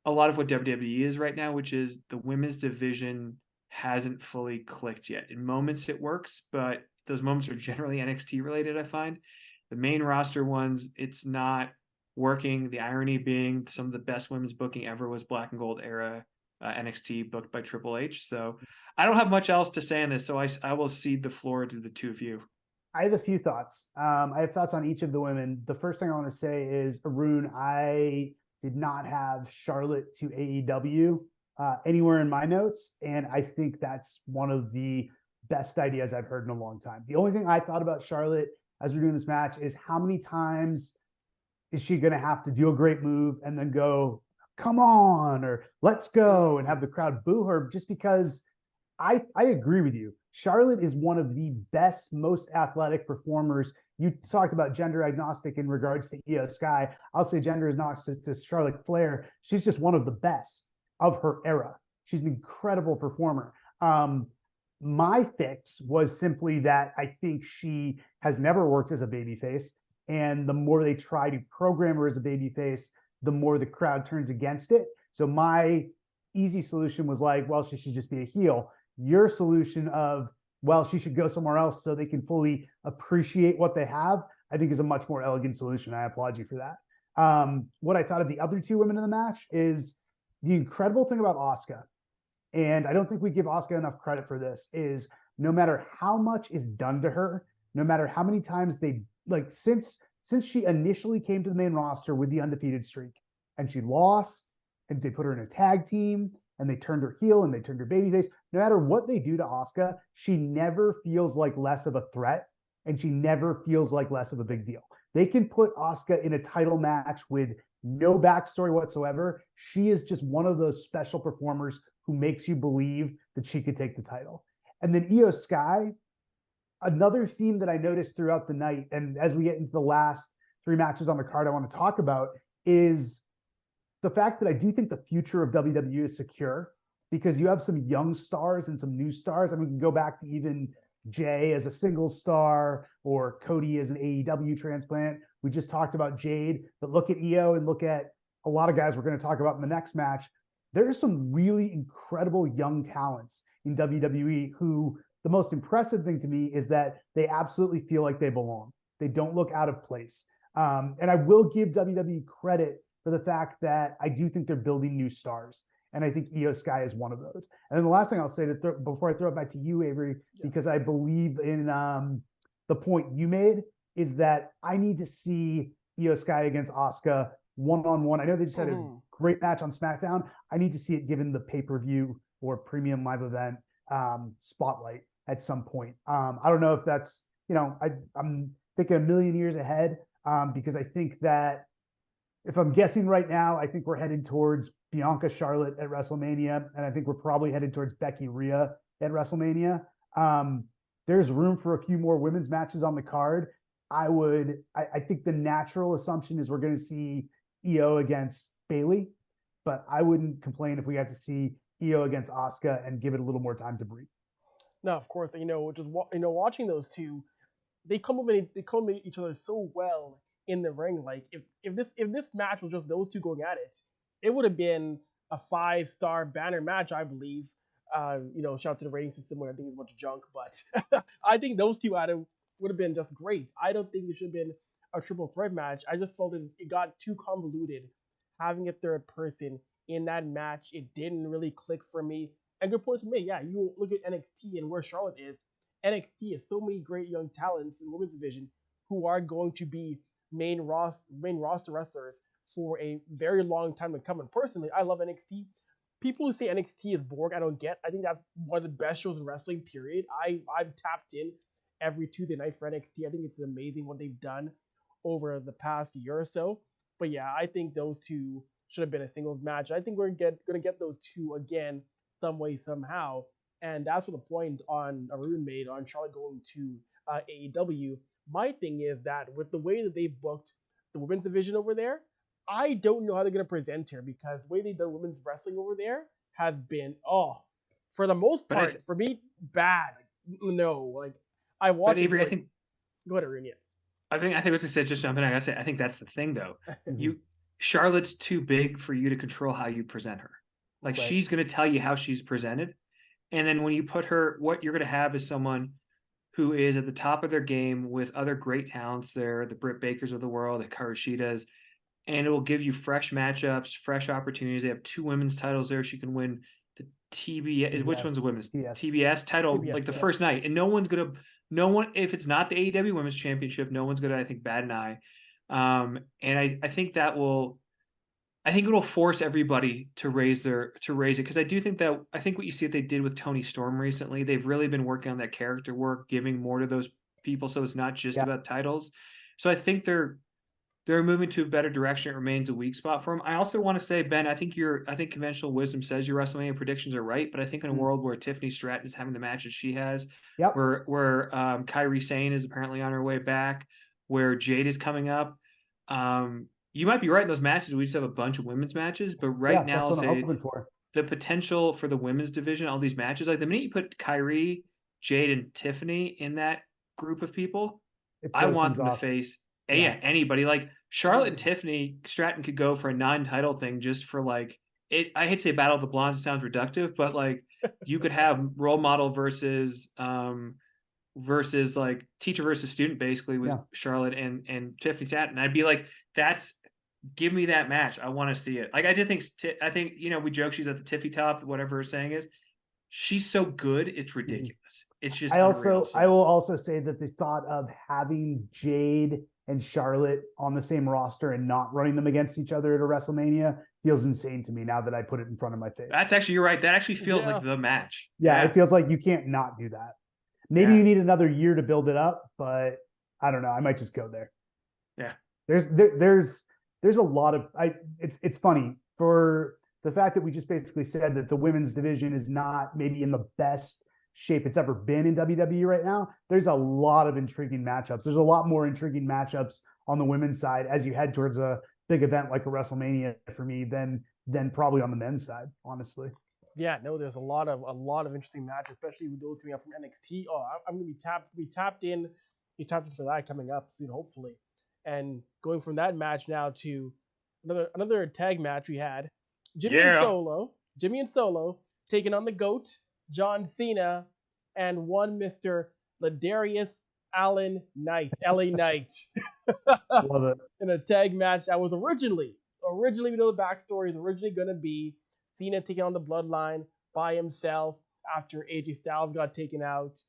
a lot of what WWE is right now, which is the women's division hasn't fully clicked yet. In moments it works, but those moments are generally NXT related. I find the main roster ones, it's not working. The irony being some of the best women's booking ever was Black and Gold era NXT booked by Triple H. So I don't have much else to say on this, so I will cede the floor to the two of you. I have a few thoughts. I have thoughts on each of the women. The first thing I want to say is, Arune, I did not have Charlotte to AEW anywhere in my notes, and I think that's one of the best ideas I've heard in a long time. The only thing I thought about Charlotte as we're doing this match is how many times is she going to have to do a great move and then go, come on, or let's go, and have the crowd boo her, just because I agree with you. Charlotte is one of the best, most athletic performers. You talked about gender agnostic in regards to Iyo Sky. I'll say gender agnostic to Charlotte Flair. She's just one of the best of her era. She's an incredible performer. My fix was simply that I think she has never worked as a babyface. And the more they try to program her as a babyface, the more the crowd turns against it. So my easy solution was like, well, she should just be a heel. Your solution of, well, she should go somewhere else so they can fully appreciate what they have, I think is a much more elegant solution. I applaud you for that. What I thought of the other 2 women in the match is the incredible thing about Asuka, and I don't think we give Asuka enough credit for this, is no matter how much is done to her, no matter how many times they, like, since she initially came to the main roster with the undefeated streak, and she lost, and they put her in a tag team, and they turned her heel and they turned her babyface. No matter what they do to Asuka, she never feels like less of a threat, and she never feels like less of a big deal. They can put Asuka in a title match with no backstory whatsoever. She is just one of those special performers who makes you believe that she could take the title. And then Iyo Sky, another theme that I noticed throughout the night, and as we get into the last 3 matches on the card I want to talk about, is the fact that I do think the future of WWE is secure, because you have some young stars and some new stars. I mean, we can go back to even Jay as a single star, or Cody as an AEW transplant. We just talked about Jade, but look at Iyo and look at a lot of guys we're going to talk about in the next match. There are some really incredible young talents in WWE who, the most impressive thing to me is that they absolutely feel like they belong. They don't look out of place. And I will give WWE credit for the fact that I do think they're building new stars. And I think Iyo Sky is one of those. And then the last thing I'll say before I throw it back to you, Avery, because I believe in the point you made, is that I need to see Iyo Sky against Asuka one-on-one. I know they just had a great match on SmackDown. I need to see it given the pay-per-view or premium live event spotlight at some point. I don't know if that's, I'm thinking a million years ahead, because I think that, if I'm guessing right now, I think we're headed towards Bianca Charlotte at WrestleMania, and I think we're probably headed towards Becky Rhea at WrestleMania. There's room for a few more women's matches on the card. I think the natural assumption is we're going to see Iyo against Bayley, but I wouldn't complain if we got to see Iyo against Asuka and give it a little more time to breathe. No, of course, watching those two, they complement each other so well in the ring. Like if this match was just those two going at it, it would have been a 5-star banner match, I believe. Shout out to the ratings system when I think it's a bunch of junk, but I think those two would have been just great. I don't think it should have been a triple threat match. I just felt it got too convoluted having a third person in that match. It didn't really click for me. And good point to me. Yeah, you look at NXT and where Charlotte is. NXT has so many great young talents in the women's division who are going to be main roster wrestlers for a very long time to come. And personally, I love NXT. People who say NXT is boring, I don't get. I think that's one of the best shows in wrestling, period. I've tapped in every Tuesday night for NXT. I think it's amazing what they've done over the past year or so. But yeah, I think those two should have been a singles match. I think we're going to get those two again some way, somehow. And that's what the point on Arune made on Charlotte going to AEW. My thing is that with the way that they booked the women's division over there, I don't know how they're going to present her, because the way they've done women's wrestling over there has been, for the most part, for me, bad. No, I watched it. Avery, I think. Go ahead, Arune. I think what I said, just jumping in, I gotta say, I think that's the thing, though. Charlotte's too big for you to control how you present her. Right. She's going to tell you how she's presented. And then when you put her, what you're going to have is someone who is at the top of their game with other great talents there, the Britt Bakers of the world, the Karashitas, and it will give you fresh matchups, fresh opportunities. They have 2 women's titles there. She can win the TBS. Which one's the women's? TBS title, TBS, the first night. And no one, if it's not the AEW Women's Championship, no one's going to, I think, bat an eye. And I think it'll force everybody to raise it, because I think what you see that they did with Toni Storm recently, they've really been working on that character work, giving more to those people, so it's not just about titles. So I think they're moving to a better direction. It remains a weak spot for them. I also want to say, Ben, I think conventional wisdom says your WrestleMania predictions are right, but I think in a world where Tiffany Stratton is having the matches she has, where Kairi Sane is apparently on her way back, where Jade is coming up, you might be right in those matches. We just have a bunch of women's matches, but now, I'll say the potential for the women's division, all these matches, like the minute you put Kairi, Jade, and Tiffany in that group of people, I want them to face anybody. Like Charlotte and Tiffany Stratton could go for a non-title thing just for it. I hate to say Battle of the Blondes, it sounds reductive, but you could have role model versus teacher versus student, basically, with Charlotte and Tiffany Stratton. I'd be like, give me that match. I want to see it. I think we joke she's at the tippy top, whatever her saying is. She's so good, it's ridiculous. It's just. I will also say that the thought of having Jade and Charlotte on the same roster and not running them against each other at a WrestleMania feels insane to me now that I put it in front of my face. That's actually, you're right. That actually feels like the match. Yeah, it feels like you can't not do that. Maybe you need another year to build it up, but I don't know. I might just go there. Yeah. There's a lot of it's funny for the fact that we just basically said that the women's division is not maybe in the best shape it's ever been in WWE right now. There's a lot of intriguing matchups. There's a lot more intriguing matchups on the women's side as you head towards a big event like a WrestleMania for me than probably on the men's side, honestly. Yeah, no, there's a lot of interesting matches, especially with those coming up from NXT. I'm gonna be tapped in for that coming up soon, hopefully. And going from that match now to another tag match we had. Jimmy and Solo taking on the GOAT, John Cena, and one Mr. Ladarius Allen Knight, LA Knight. Love it. In a tag match that was originally, we know the backstory, is originally going to be Cena taking on the Bloodline by himself after AJ Styles got taken out.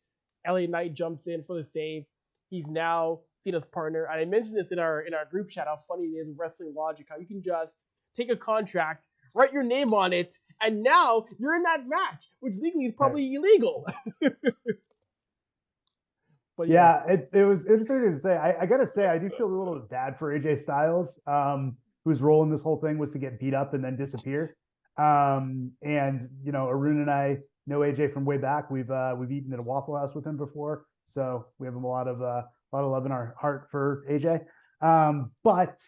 LA Knight jumps in for the save. He's now Cena's partner. And I mentioned this in our group chat, how funny it is with wrestling logic, how you can just take a contract, write your name on it, and now you're in that match, which legally is probably illegal. But it was interesting to say. I gotta say, I do feel a little bad for AJ Styles, whose role in this whole thing was to get beat up and then disappear. And Arune and I know AJ from way back. We've eaten at a Waffle House with him before, so we have a lot of love in our heart for AJ. But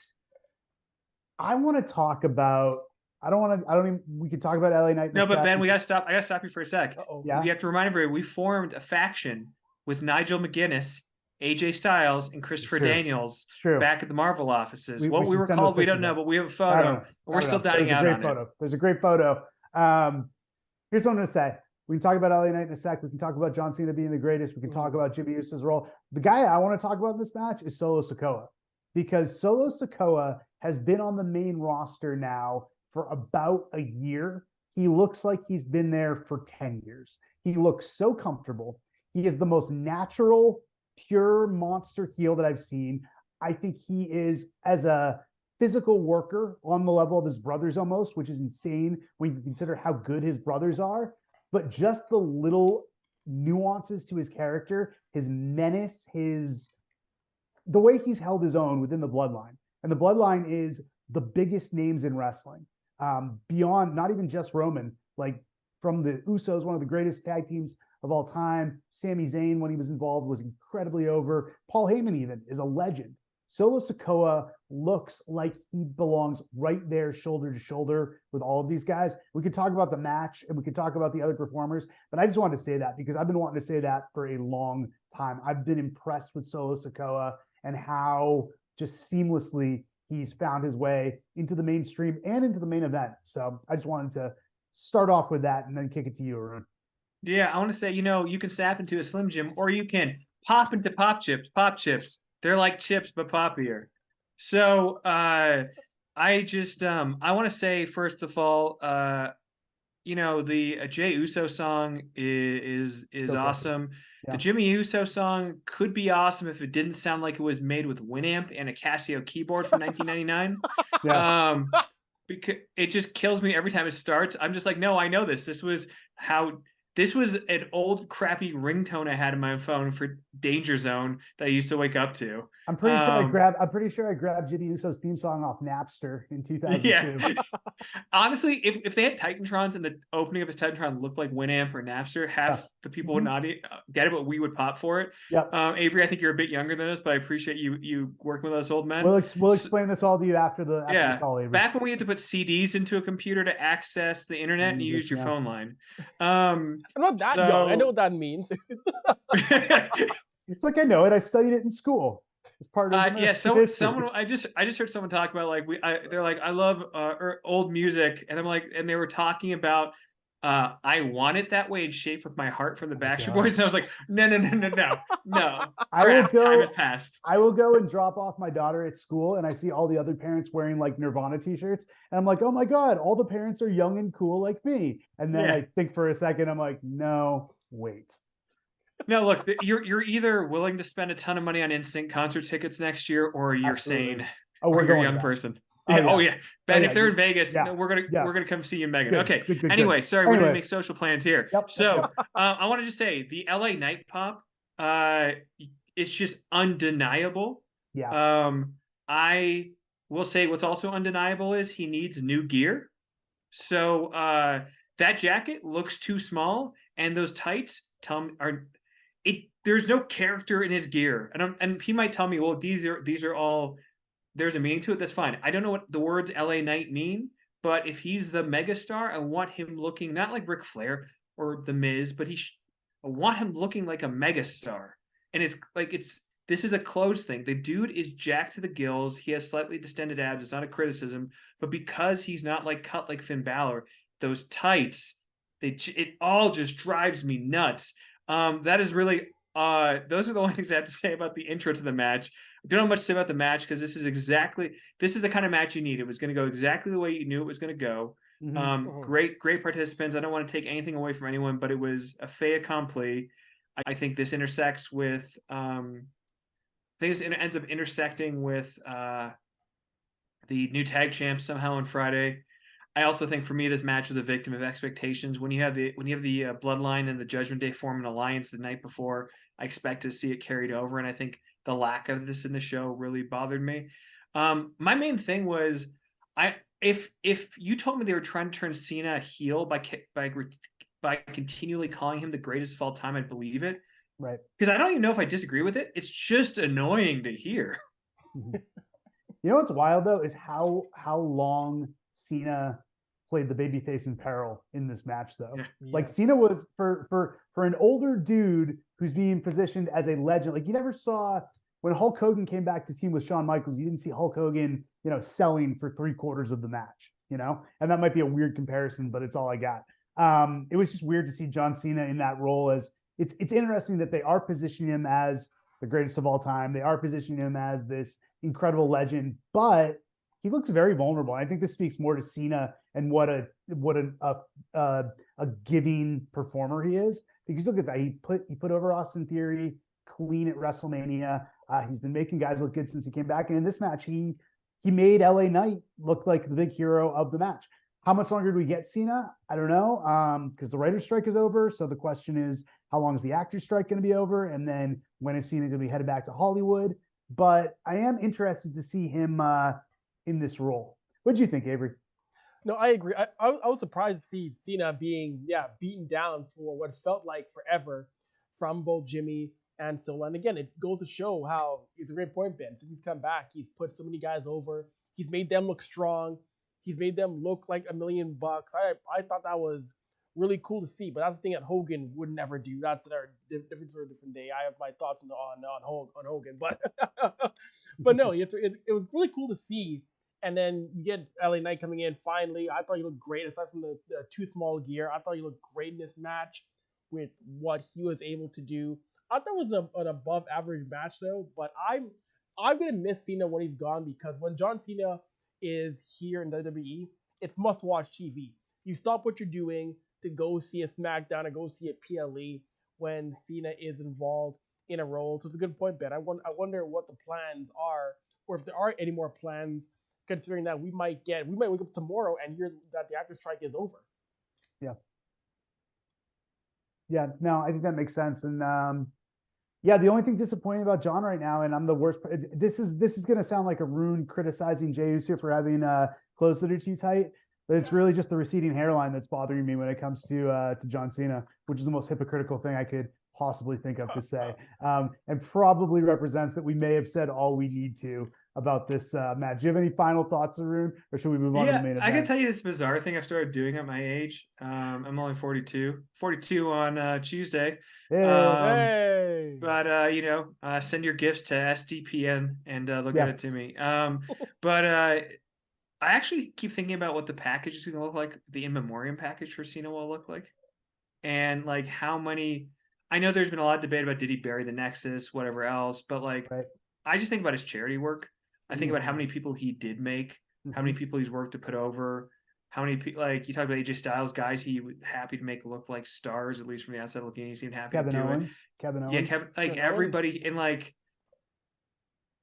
I want to talk about. We can talk about LA Knight. No, but Ben, I gotta stop you for a sec. Uh-oh. Yeah. You have to remind everybody, we formed a faction with Nigel McGuinness AJ Styles and Christopher True. Daniels True. back at the Marvel offices. What we should were send called, those we don't pictures know, out. but we have a I photo. don't And we're know. still dining out on it. There's a great photo. Here's what I'm going to say. We can talk about LA Knight in a sec. We can talk about John Cena being the greatest. We can talk about Jimmy Uso's role. The guy I want to talk about in this match is Solo Sikoa, because Solo Sikoa has been on the main roster now for about a year. He looks like he's been there for 10 years. He looks so comfortable. He is the most natural, pure monster heel that I've seen. I think he is, as a physical worker, on the level of his brothers almost, which is insane when you consider how good his brothers are. But just the little nuances to his character, his menace, the way he's held his own within the bloodline. And the bloodline is the biggest names in wrestling. Beyond, not even just Roman, like from the Usos, one of the greatest tag teams of all time. Sami Zayn, when he was involved, was incredibly over. Paul Heyman even is a legend. Solo Sikoa looks like he belongs right there, shoulder to shoulder with all of these guys. We could talk about the match and we could talk about the other performers, but I just wanted to say that because I've been wanting to say that for a long time. I've been impressed with Solo Sikoa and how just seamlessly he's found his way into the mainstream and into the main event. So I just wanted to start off with that and then kick it to you, Arune. Yeah, I want to say, you can snap into a Slim Jim or you can pop into Pop Chips. Pop Chips. They're like chips, but poppier. So I just I want to say, first of all, the Jey Uso song is so awesome. Yeah. The Jimmy Uso song could be awesome if it didn't sound like it was made with Winamp and a Casio keyboard from 1999. Yeah. Because it just kills me every time it starts. I'm just like, no, I know this. This was an old crappy ringtone I had in my phone for Danger Zone that I used to wake up to. I'm pretty sure I grabbed Jimmy Uso's theme song off Napster in 2002. Yeah. Honestly, if they had Titantrons and the opening of his Titantron looked like Winamp or Napster, half the people would not get it, but we would pop for it. Yep. Avery, I think you're a bit younger than us, but I appreciate you working with us old men. We'll explain this all to you after the call, Avery. Back when we had to put CDs into a computer to access the internet and you used your phone line. I'm not that young. I know what that means. It's like I know it. I studied it in school. It's part of someone I just heard someone talk about they're like, I love old music, and I'm like, and they were talking about I Want It That Way in Shape with My Heart from the Backstreet Boys, and I was like, no. Time has passed. I will go and drop off my daughter at school, and I see all the other parents wearing like Nirvana t-shirts, and I'm like, oh my god, all the parents are young and cool like me. And then I think for a second, I'm like, no, wait. No, look, you're either willing to spend a ton of money on NSYNC concert tickets next year, or you're sane, or you're a young person. Ben, if they're in Vegas, we're gonna come see you, Megan. Okay. Anyway, sorry, we're gonna make social plans here. I want to just say the LA Knight pop, it's just undeniable. Yeah. I will say what's also undeniable is he needs new gear. So that jacket looks too small, and those tights there's no character in his gear, and he might tell me, well, these are all, there's a meaning to it. That's fine. I don't know what the words LA Knight mean, but if he's the megastar, I want him looking not like Ric Flair or The Miz, but I want him looking like a megastar. And this is a clothes thing. The dude is jacked to the gills. He has slightly distended abs. It's not a criticism, but because he's not cut like Finn Balor, those tights, it all just drives me nuts. That is really those are the only things I have to say about the intro to the match. I don't have much to say about the match because this is the kind of match you need. It was going to go exactly the way you knew it was going to go. Mm-hmm. Great participants. I don't want to take anything away from anyone, but it was a fait accompli. I think this intersects with it ends up intersecting with the new tag champs somehow on Friday. I also think for me, this match was a victim of expectations. When you have the Bloodline and the Judgment Day form an alliance the night before, I expect to see it carried over, and I think the lack of this in the show really bothered me. My main thing was, if you told me they were trying to turn Cena heel by continually calling him the greatest of all time, I'd believe it. Right. Because I don't even know if I disagree with it. It's just annoying to hear. You know what's wild though is how long Cena played the babyface in peril in this match, though. Yeah. Like Cena was for an older dude who's being positioned as a legend. Like you never saw when Hulk Hogan came back to team with Shawn Michaels, you didn't see Hulk Hogan, selling for 3/4 of the match, and that might be a weird comparison, but it's all I got. It was just weird to see John Cena in that role. As it's interesting that they are positioning him as the greatest of all time. They are positioning him as this incredible legend, but he looks very vulnerable. I think this speaks more to Cena and what a giving performer he is. Because look at that, he put over Austin Theory clean at WrestleMania. He's been making guys look good since he came back, and in this match, he made LA Knight look like the big hero of the match. How much longer do we get Cena? I don't know, because the writer's strike is over. So the question is, how long is the actor's strike going to be over? And then when is Cena going to be headed back to Hollywood? But I am interested to see him in this role. What do you think, Avery? No, I agree. I was surprised to see Cena being beaten down for what it's felt like forever from both Jimmy and Sola. And again, it goes to show how it's a great point, Ben. Since he's come back, he's put so many guys over. He's made them look strong. He's made them look like $1 million. I thought that was really cool to see. But that's the thing that Hogan would never do. That's our different for a different day. I have my thoughts on Hogan, but but no, it was really cool to see. And then you get LA Knight coming in finally. I thought he looked great aside from the too small gear. I thought he looked great in this match with what he was able to do. I thought it was an above average match though. But I'm gonna miss Cena when he's gone, because when John Cena is here in WWE, it's must watch TV. You stop what you're doing to go see a SmackDown or go see a PLE when Cena is involved in a role. So it's a good point, Ben. I wonder what the plans are, or if there are any more plans, considering that we might wake up tomorrow and hear that the actor strike is over. Yeah, no, I think that makes sense. And the only thing disappointing about John right now, and I'm the worst. This is going to sound like Arune criticizing Jey Uso for having clothes that are too tight, but it's really just the receding hairline that's bothering me when it comes to John Cena, which is the most hypocritical thing I could possibly think of to say, and probably represents that we may have said all we need to about this match. Do you have any final thoughts, Arune, or should we move on to the main event? I can tell you this bizarre thing I've started doing at my age. I'm only 42 on Tuesday. Hey. But send your gifts to SDPN and they'll get it to me. But I actually keep thinking about what the package is going to look like. The in memoriam package for Cena will look like, and like how many. I know there's been a lot of debate about did he bury the Nexus, whatever else, but like I just think about his charity work. I think about how many people he did make, how many people he's worked to put over, how many people, like you talk about AJ Styles, guys he was happy to make look like stars, at least from the outside looking. He seemed happy to do it. Kevin Owens. Yeah, Kevin everybody. And like,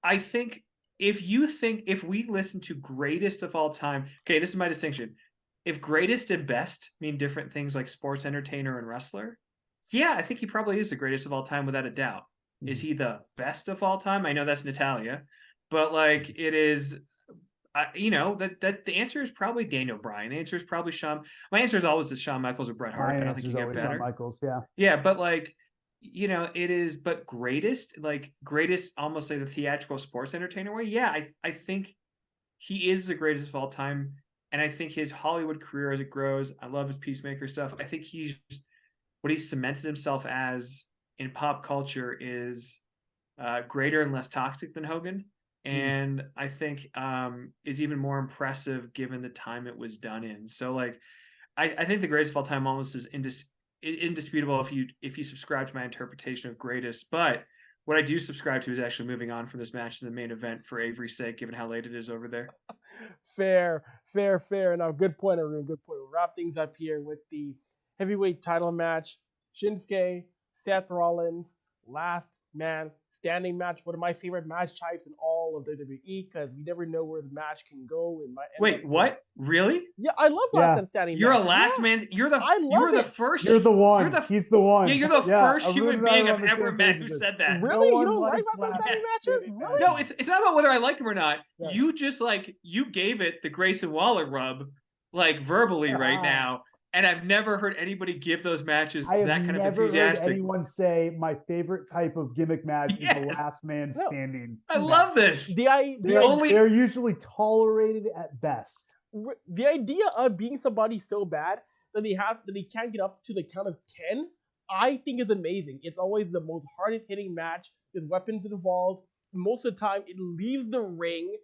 I think if we listen to greatest of all time, okay, this is my distinction. If greatest and best mean different things like sports entertainer and wrestler, yeah, I think he probably is the greatest of all time without a doubt. Is he the best of all time? I know that's Natalia, but like it is, that the answer is probably Daniel Bryan. The answer is probably Shawn. My answer is always Shawn Michaels or Bret Hart. I don't think you get better. Shawn Michaels, yeah. Yeah, but like, it is, but greatest, almost like the theatrical sports entertainer way. Yeah, I think he is the greatest of all time. And I think his Hollywood career as it grows, I love his Peacemaker stuff. I think he's what he's cemented himself as in pop culture is greater and less toxic than Hogan. And I think is even more impressive given the time it was done in. So like, I think the greatest of all time almost is indisputable if you subscribe to my interpretation of greatest. But what I do subscribe to is actually moving on from this match to the main event for Avery's sake, given how late it is over there. Fair. Now, good point, Arune. Good point. We'll wrap things up here with the heavyweight title match. Shinsuke, Seth Rollins, last man standing match. One of my favorite match types in all of WWE, because we never know where the match can go. Wait, what? Really? Yeah, I love last man standing. You're match. a last man. You're the first. You're the one. He's the one. Yeah, you're the first human being I've ever met who said that. Really? You don't like last man standing matches? Really? No, it's not about whether I like him or not. Yeah. You just you gave it the Grayson Waller rub, verbally right now. And I've never heard anybody give those matches that kind of enthusiastic. I have never heard anyone say my favorite type of gimmick match is the last man standing. I love this. They're usually tolerated at best. the idea of being somebody so bad that they can't get up to the count of 10, I think is amazing. It's always the most hardest hitting match with weapons involved. Most of the time, it leaves the ring.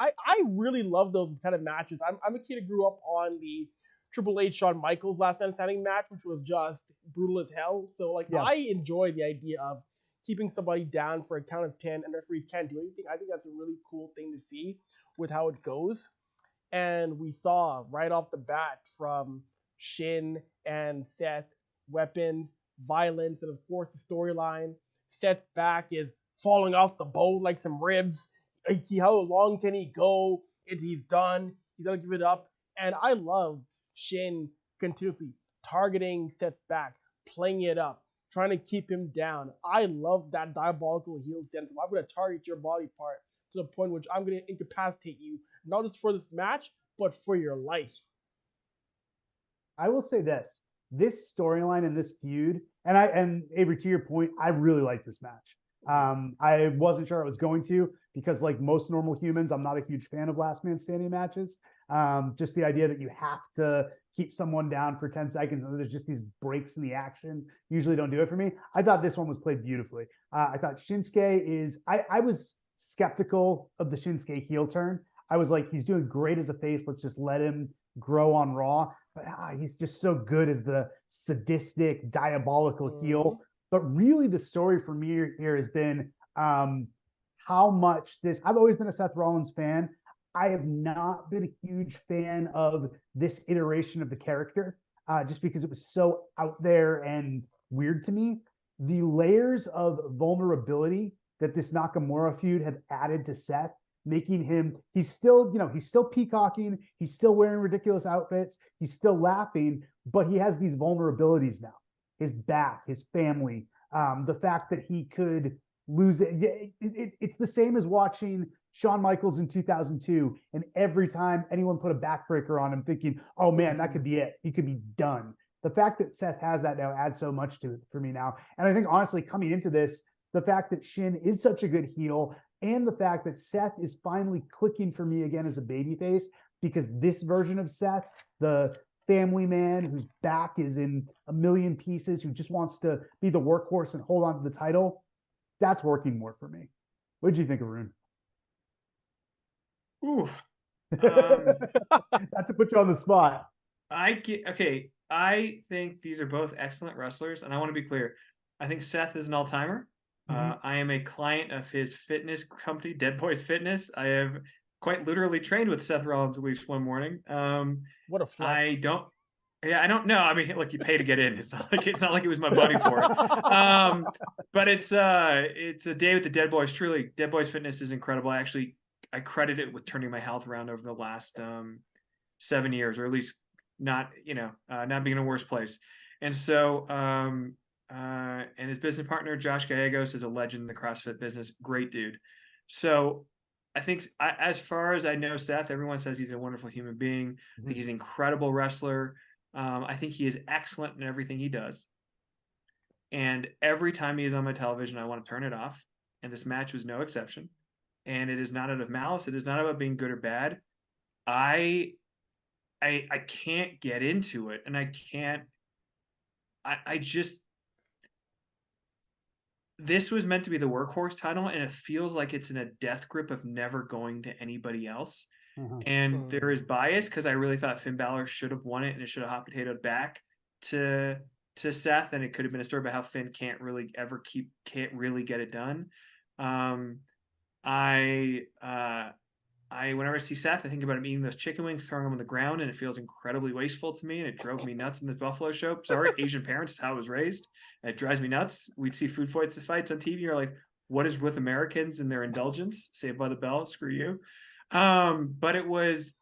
I really love those kind of matches. I'm a kid who grew up on the Triple H Shawn Michaels last man standing match, which was just brutal as hell. So like Yeah. I enjoy the idea of keeping somebody down for a count of 10 and referees can't do anything. I think that's a really cool thing to see with how it goes. And we saw right off the bat from Shin and Seth, weapons, violence, and of course the storyline. Seth's back is falling off the boat like some ribs. How long can he go? He's done. He's gonna give it up. And I loved Shin continuously targeting Seth's back, playing it up, trying to keep him down. I love that diabolical heel sense. I'm gonna target your body part to the point which I'm gonna incapacitate you, not just for this match, but for your life. I will say this storyline and this feud, and Avery, to your point, I really like this match. I wasn't sure I was going to, because like most normal humans, I'm not a huge fan of last man standing matches. Just the idea that you have to keep someone down for 10 seconds and there's just these breaks in the action usually don't do it for me. I thought this one was played beautifully. I thought Shinsuke is, I was skeptical of the Shinsuke heel turn. I was like, he's doing great as a face. Let's just let him grow on Raw. But he's just so good as the sadistic, diabolical heel. But really the story for me here has been how much this, I've always been a Seth Rollins fan. I have not been a huge fan of this iteration of the character, just because it was so out there and weird to me. The layers of vulnerability that this Nakamura feud have added to Seth, making him, he's still peacocking, he's still wearing ridiculous outfits, he's still laughing, but he has these vulnerabilities now. His back, his family, the fact that he could lose it. It's the same as watching Shawn Michaels in 2002, and every time anyone put a backbreaker on him thinking, oh man, that could be it. He could be done. The fact that Seth has that now adds so much to it for me now. And I think honestly, coming into this, the fact that Shin is such a good heel and the fact that Seth is finally clicking for me again as a babyface, because this version of Seth, the family man whose back is in a million pieces, who just wants to be the workhorse and hold on to the title, that's working more for me. What did you think, Arune? Ooh. Not to put you on the spot. Okay. I think these are both excellent wrestlers, and I want to be clear. I think Seth is an all-timer. I am a client of his fitness company, Dead Boys Fitness. I have quite literally trained with Seth Rollins at least one morning. What a flex. I don't know. I mean, like, you pay to get in. It's not like it was my money for it. But it's a day with the Dead Boys. Truly, Dead Boys Fitness is incredible. I credit it with turning my health around over the last 7 years, or at least not being in a worse place. And so, and his business partner, Josh Gallegos, is a legend in the CrossFit business. Great dude. So I think, as far as I know, Seth, everyone says he's a wonderful human being. I think he's an incredible wrestler. I think he is excellent in everything he does. And every time he is on my television, I want to turn it off. And this match was no exception. And it is not out of malice. It is not about being good or bad. I can't get into it. And this was meant to be the workhorse title, and it feels like it's in a death grip of never going to anybody else. And there is bias, because I really thought Finn Balor should have won it, and it should have hot potatoed back to Seth, and it could have been a story about how Finn can't really get it done. Whenever I see Seth, I think about him eating those chicken wings, throwing them on the ground, and it feels incredibly wasteful to me, and it drove me nuts in the Buffalo show. Sorry, Asian parents, it's how I was raised. And it drives me nuts. We'd see food fights on TV. You're like, what is with Americans and their indulgence? Saved by the Bell, screw you. But it was,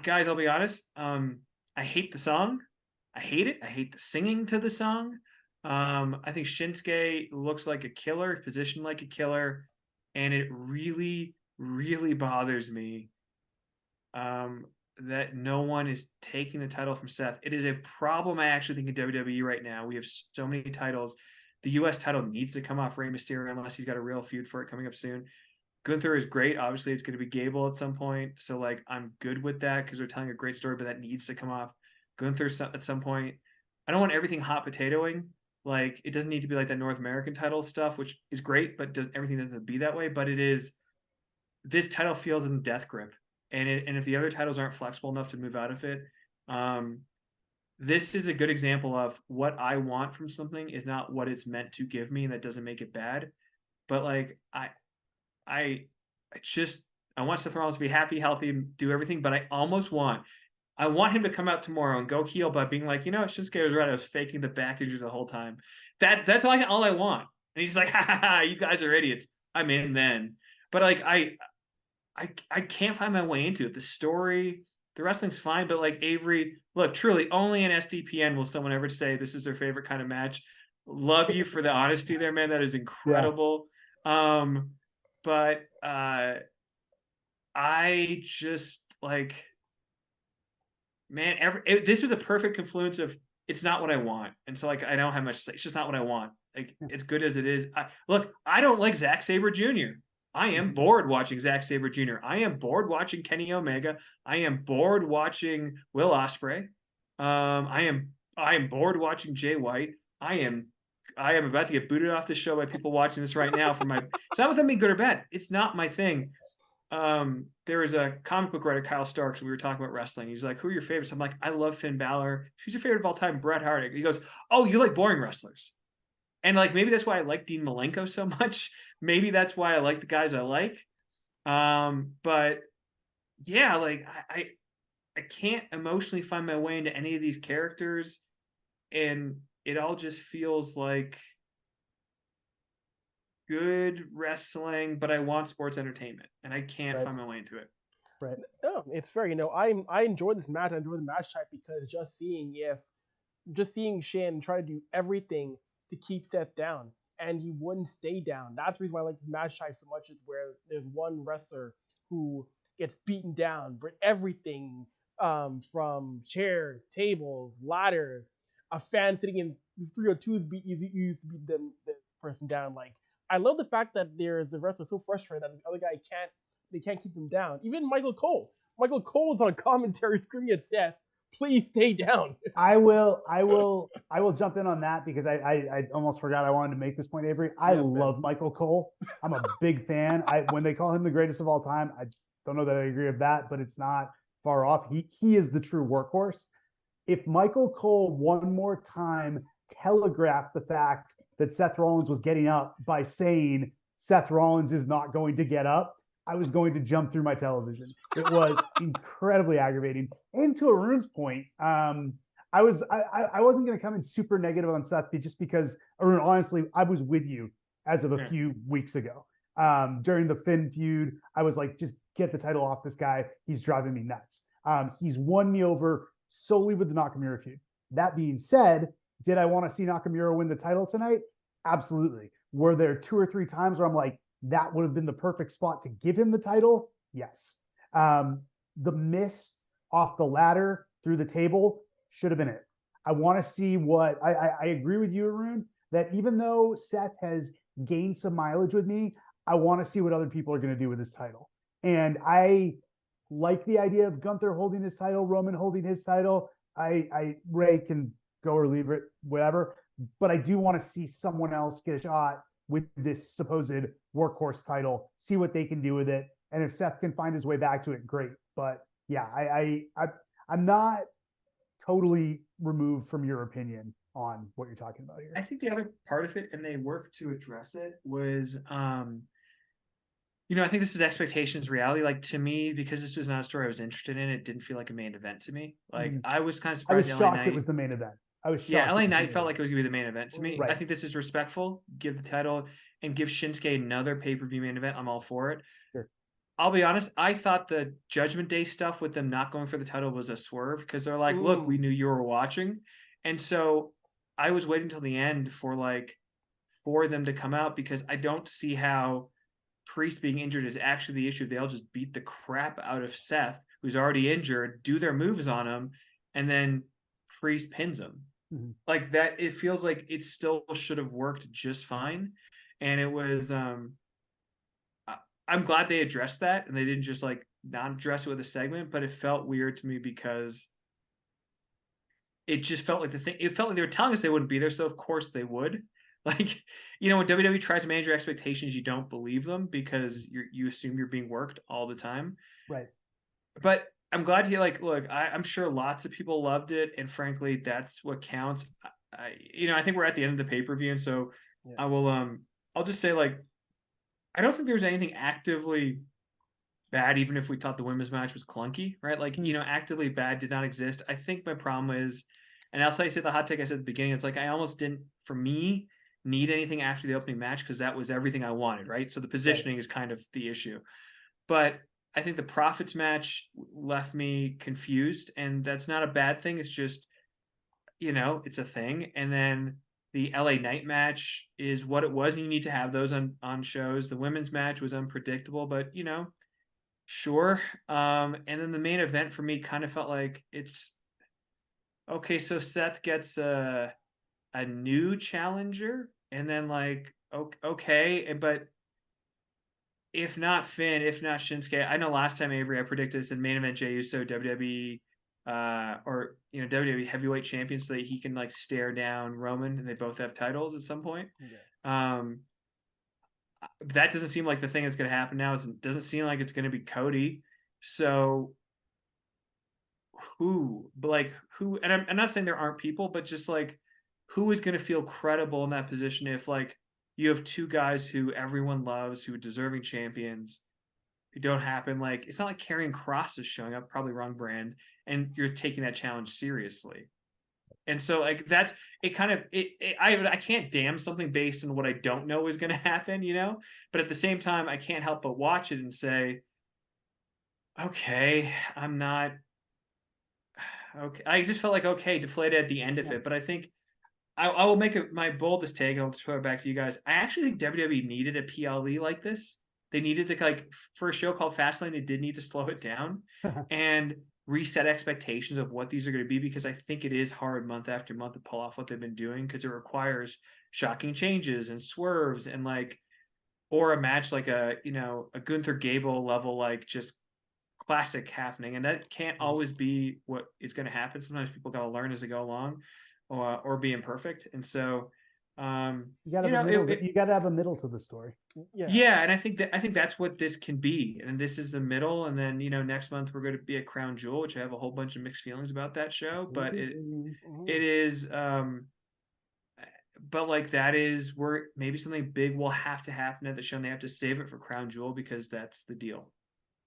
guys, I'll be honest. I hate the song. I hate it. I hate the singing to the song. I think Shinsuke looks like a killer, positioned like a killer, and it really, really bothers me that no one is taking the title from Seth. It is a problem, I actually think, in WWE right now. We have so many titles. The U.S. title needs to come off Rey Mysterio, unless he's got a real feud for it coming up soon. Gunther is great. Obviously, it's going to be Gable at some point. So, like, I'm good with that because they're telling a great story, but that needs to come off Gunther at some point. I don't want everything hot potatoing. Like, it doesn't need to be like that North American title stuff, which is great, but everything doesn't be that way. But it is, this title feels in death grip. And if the other titles aren't flexible enough to move out of it, this is a good example of what I want from something is not what it's meant to give me, and that doesn't make it bad. But like, I want Seth Rollins to be happy, healthy, do everything, but I want him to come out tomorrow and go heel by being like, Shinsuke was right. I was faking the back injury the whole time. That's all I want. And he's like, ha, you guys are idiots. I'm in then. But like, I can't find my way into it. The story, the wrestling's fine, but like Avry, look, truly only in SDPN will someone ever say this is their favorite kind of match. Love you for the honesty there, man. That is incredible. Yeah. But I just like, man, this was a perfect confluence of it's not what I want. And so like, I don't have much to say. It's just not what I want. Like, it's good as it is. I don't like Zack Sabre Jr. I am bored watching Zack Sabre Jr. I am bored watching Kenny Omega. I am bored watching Will Ospreay. I am bored watching Jay White. I am about to get booted off the show by people watching this right now for my. It's not with them being good or bad. It's not my thing. There was a comic book writer, Kyle Starks. We were talking about wrestling. He's like, "Who are your favorites?" I'm like, "I love Finn Balor." "Who's your favorite of all time?" "Bret Hart." He goes, "Oh, you like boring wrestlers." And like, maybe that's why I like Dean Malenko so much. Maybe that's why I like the guys I like. But yeah, like I can't emotionally find my way into any of these characters, and it all just feels like good wrestling, but I want sports entertainment, and I can't find my way into it. Right. No, it's fair. I enjoyed this match. I enjoyed the match type because just seeing Shin try to do everything to keep Seth down, and he wouldn't stay down. That's the reason why I like this match type so much, is where there's one wrestler who gets beaten down, but everything from chairs, tables, ladders, a fan sitting in 302s used to beat the person down. Like, I love the fact that there's the wrestler so frustrated that the other guy can't keep him down. Even Michael Cole was on commentary screaming at Seth, "Please stay down." I will jump in on that because I almost forgot I wanted to make this point, Avery. I love Michael Cole. I'm a big fan. When they call him the greatest of all time, I don't know that I agree with that, but it's not far off. He is the true workhorse. If Michael Cole one more time telegraphed the fact that Seth Rollins was getting up by saying Seth Rollins is not going to get up, I was going to jump through my television. It was incredibly aggravating. And to Arune's point, I wasn't going to come in super negative on Seth just because, Arune, honestly, I was with you as of a few weeks ago. During the Finn feud, I was like, just get the title off this guy. He's driving me nuts. He's won me over solely with the Nakamura feud. That being said, did I want to see Nakamura win the title tonight? Absolutely. Were there 2 or 3 times where I'm like, that would have been the perfect spot to give him the title? Yes. The miss off the ladder through the table should have been it. I want to see what I agree with you, Arune, that even though Seth has gained some mileage with me, I want to see what other people are going to do with his title. And I like the idea of Gunther holding his title, Roman holding his title. Ray can go or leave it, whatever. But I do want to see someone else get a shot with this supposed workhorse title, see what they can do with it. And if Seth can find his way back to it, great. But yeah, I'm not totally removed from your opinion on what you're talking about here. I think the other part of it, and they worked to address it, was I think this is expectations reality. Like, to me, because this was not a story I was interested in, it didn't feel like a main event to me. Like, I was kind of surprised. I was shocked it was the main event. I was shocked. Yeah, LA Knight felt like it was going to be the main event to me. Right. I think this is respectful. Give the title and give Shinsuke another pay-per-view main event. I'm all for it. Sure. I'll be honest. I thought the Judgment Day stuff with them not going for the title was a swerve, because they're like, look, we knew you were watching. And so I was waiting till the end for them to come out, because I don't see how Priest being injured is actually the issue. They'll just beat the crap out of Seth, who's already injured, do their moves on him, and then Priest pins him. Mm-hmm. Like that, it feels like it still should have worked just fine. And it was I'm glad they addressed that and they didn't just like not address it with a segment, but it felt weird to me because it just felt like it felt like they were telling us they wouldn't be there, so of course they would. Like, when WWE tries to manage your expectations, you don't believe them because you assume you're being worked all the time. Right. But I'm glad you look, I'm sure lots of people loved it, and frankly, that's what counts. I think we're at the end of the pay-per-view, and so yeah. I'll just say, I don't think there was anything actively bad, even if we thought the women's match was clunky, right? Actively bad did not exist. I think my problem is, and that's why I said the hot take I said at the beginning, it's like I almost didn't, for me, need anything after the opening match because that was everything I wanted, right? So the positioning is kind of the issue. But I think the Profits match left me confused, and that's not a bad thing. It's just, it's a thing. And then the LA Knight match is what it was, and you need to have those on shows. The women's match was unpredictable, but, sure. And then the main event for me kind of felt like it's, okay, so Seth gets a new challenger, and then okay, but if not Finn, if not Shinsuke, I know last time Avery I predicted this in main event Jey Uso WWE or WWE heavyweight champion so that he can stare down Roman and they both have titles at some point. Yeah. That doesn't seem like the thing that's going to happen now. It doesn't seem like it's going to be Cody. So who? And I'm not saying there aren't people, but just who is going to feel credible in that position if you have two guys who everyone loves, who are deserving champions, who don't happen. It's not like Karrion Kross is showing up, probably wrong brand, and you're taking that challenge seriously. And so that's it. Kind of I can't damn something based on what I don't know is going to happen, But at the same time, I can't help but watch it and say, okay, I'm not okay. I just felt deflated at the end of it. But I think I will make my boldest take. I'll throw it back to you guys. I actually think WWE needed a PLE like this. They needed to for a show called Fastlane. They did need to slow it down and reset expectations of what these are going to be, because I think it is hard month after month to pull off what they've been doing, because it requires shocking changes and swerves and or a match like a Gunther Gable level just classic happening, and that can't always be what is going to happen. Sometimes people got to learn as they go along. Or be imperfect, and so you got to have a middle to the story. Yeah, and I think that's what this can be, and this is the middle. And then next month we're going to be at Crown Jewel, which I have a whole bunch of mixed feelings about that show. Absolutely. But it is, but that is where maybe something big will have to happen at the show, and they have to save it for Crown Jewel because that's the deal.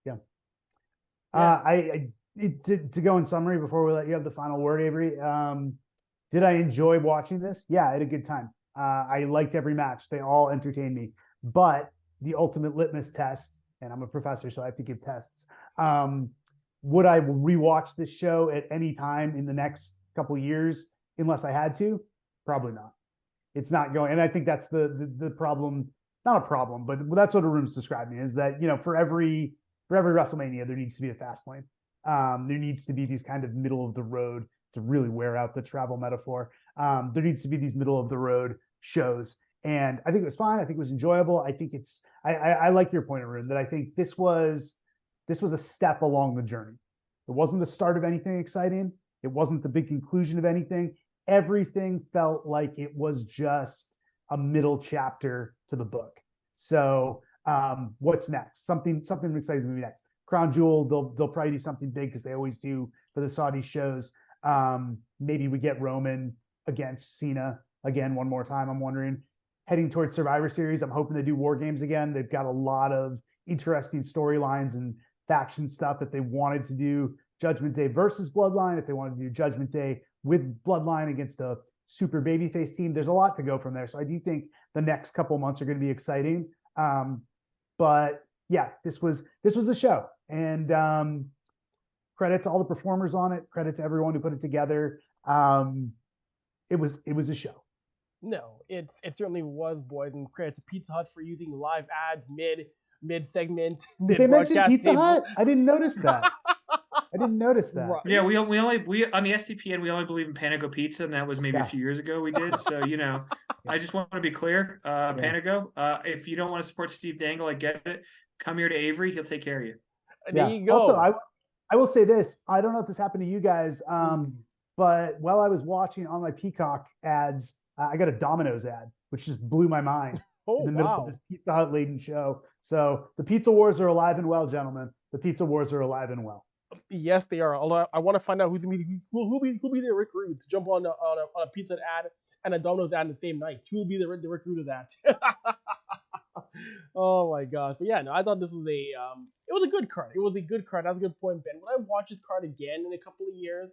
Yeah. To go in summary before we let you have the final word, Avery. Did I enjoy watching this? Yeah, I had a good time. I liked every match. They all entertained me. But the ultimate litmus test, and I'm a professor, so I have to give tests. Would I rewatch this show at any time in the next couple of years unless I had to? Probably not. It's not going. And I think that's the problem. Not a problem, but that's what Arune's describing, is that, for every WrestleMania, there needs to be a Fastlane. There needs to be these kind of middle of the road, to really wear out the travel metaphor. There needs to be these middle of the road shows. And I think it was fine. I think it was enjoyable. I think I like your point, Arune, that I think this was a step along the journey. It wasn't the start of anything exciting. It wasn't the big conclusion of anything. Everything felt like it was just a middle chapter to the book. So what's next? Something exciting to be next. Crown Jewel, they'll probably do something big, because they always do for the Saudi shows. Maybe we get Roman against Cena again one more time. I'm wondering, heading towards Survivor Series, I'm hoping they do War Games again. They've got a lot of interesting storylines and faction stuff. If they wanted to do Judgment Day versus Bloodline, if they wanted to do Judgment Day with Bloodline against a super babyface team, there's a lot to go from there. So I do think the next couple months are going to be exciting. But yeah, this was a show, and credit to all the performers on it. Credit to everyone who put it together. It was a show. No, it certainly was, boys, and credit to Pizza Hut for using live ads mid segment. Did they mention Pizza Hut? I didn't notice that. Right. Yeah, we only on the SDPN we only believe in Panago Pizza, and that was maybe a few years ago we did. So I just want to be clear, Panago, if you don't want to support Steve Dangle, I get it. Come here to Avry. He'll take care of you. There you go. Also, I will say this. I don't know if this happened to you guys, but while I was watching on my Peacock ads, I got a Domino's ad, which just blew my mind in the middle of this Pizza Hut laden show. So the pizza wars are alive and well, gentlemen. The pizza wars are alive and well. Yes, they are. I want to find out who'll be the recruit to jump on a Pizza Hut ad and a Domino's ad in the same night. Who will be the recruit of that? Oh my gosh! But yeah, no, I thought this was it was a good card. It was a good card. That's a good point, Ben. Would I watch this card again in a couple of years?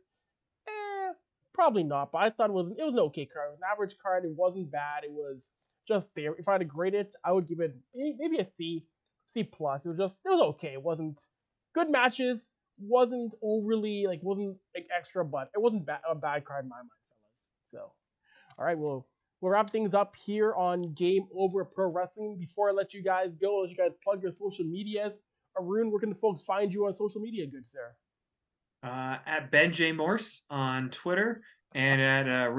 Probably not. But I thought it was an okay card. It was an average card. It wasn't bad. It was just there. If I had to grade it, I would give it maybe a C plus. It was okay. It wasn't good matches. Wasn't overly wasn't extra, but it wasn't a bad card in my mind, fellas. So, all right, we'll wrap things up here on Game Over Pro Wrestling. Before I let you guys go, let you guys plug your social medias. Arune, where can the folks find you on social media, good sir? At Ben J Morse on Twitter and at at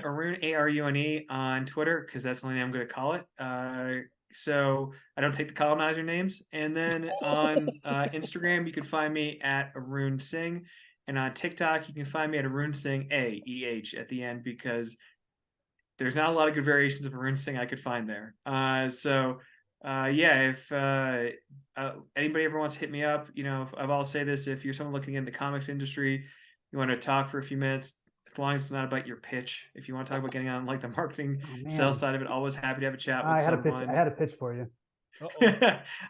Arune Arune on Twitter, because that's the only name I'm going to call it. So I don't take the colonizer names. And then on Instagram, you can find me at Arune Singh. And on TikTok, you can find me at Arune Singh, A-E-H at the end, because there's not a lot of good variations of Arune Singh I could find there. If anybody ever wants to hit me up, I'll say this, if you're someone looking in the comics industry, you want to talk for a few minutes, as long as it's not about your pitch. If you want to talk about getting on the marketing sales side of it, always happy to have a chat with someone. I had a pitch for you.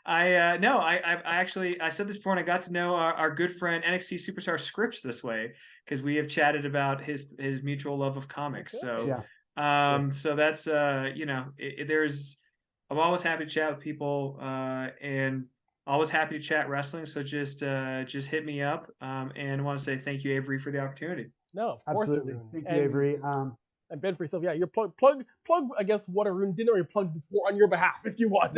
I said this before, and I got to know our good friend NXT superstar Scripps this way, because we have chatted about his mutual love of comics. So so that's I'm always happy to chat with people, and always happy to chat wrestling. So just hit me up, and I want to say thank you, Avery, for the opportunity. No, of course, absolutely. Arune. Thank you, Avery. And Ben, for yourself, your plug. I guess what Arune didn't already plug before on your behalf, if you want.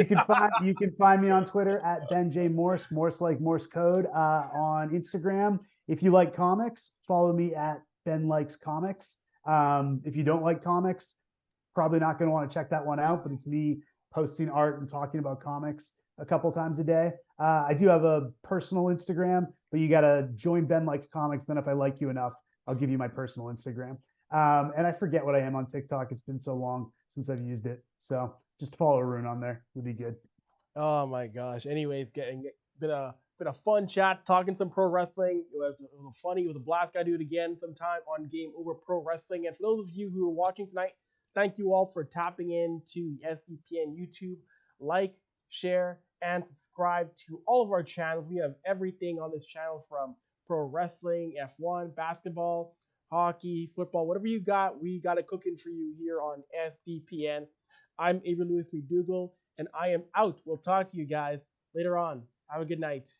You can find me on Twitter at Ben J Morse, Morse like Morse code. On Instagram, if you like comics, follow me at Ben Likes Comics. If you don't like comics, probably not going to want to check that one out. But it's me posting art and talking about comics a couple times a day. I do have a personal Instagram, but you got to join Ben Likes Comics. Then if I like you enough, I'll give you my personal Instagram. And I forget what I am on TikTok. It's been so long since I've used it. So just follow Arune on there. It'll be good. Oh my gosh. Anyways, been a fun chat, talking some pro wrestling. It was funny. It was a blast. Gotta do it again sometime on Game Over Pro Wrestling. And for those of you who are watching tonight, thank you all for tapping into the SDPN YouTube. Like, share, and subscribe to all of our channels. We have everything on this channel, from pro wrestling, F1, basketball, hockey, football, whatever you got, we got it cooking for you here on SDPN. I'm Avry Lewis-McDougall, and I am out. We'll talk to you guys later on. Have a good night.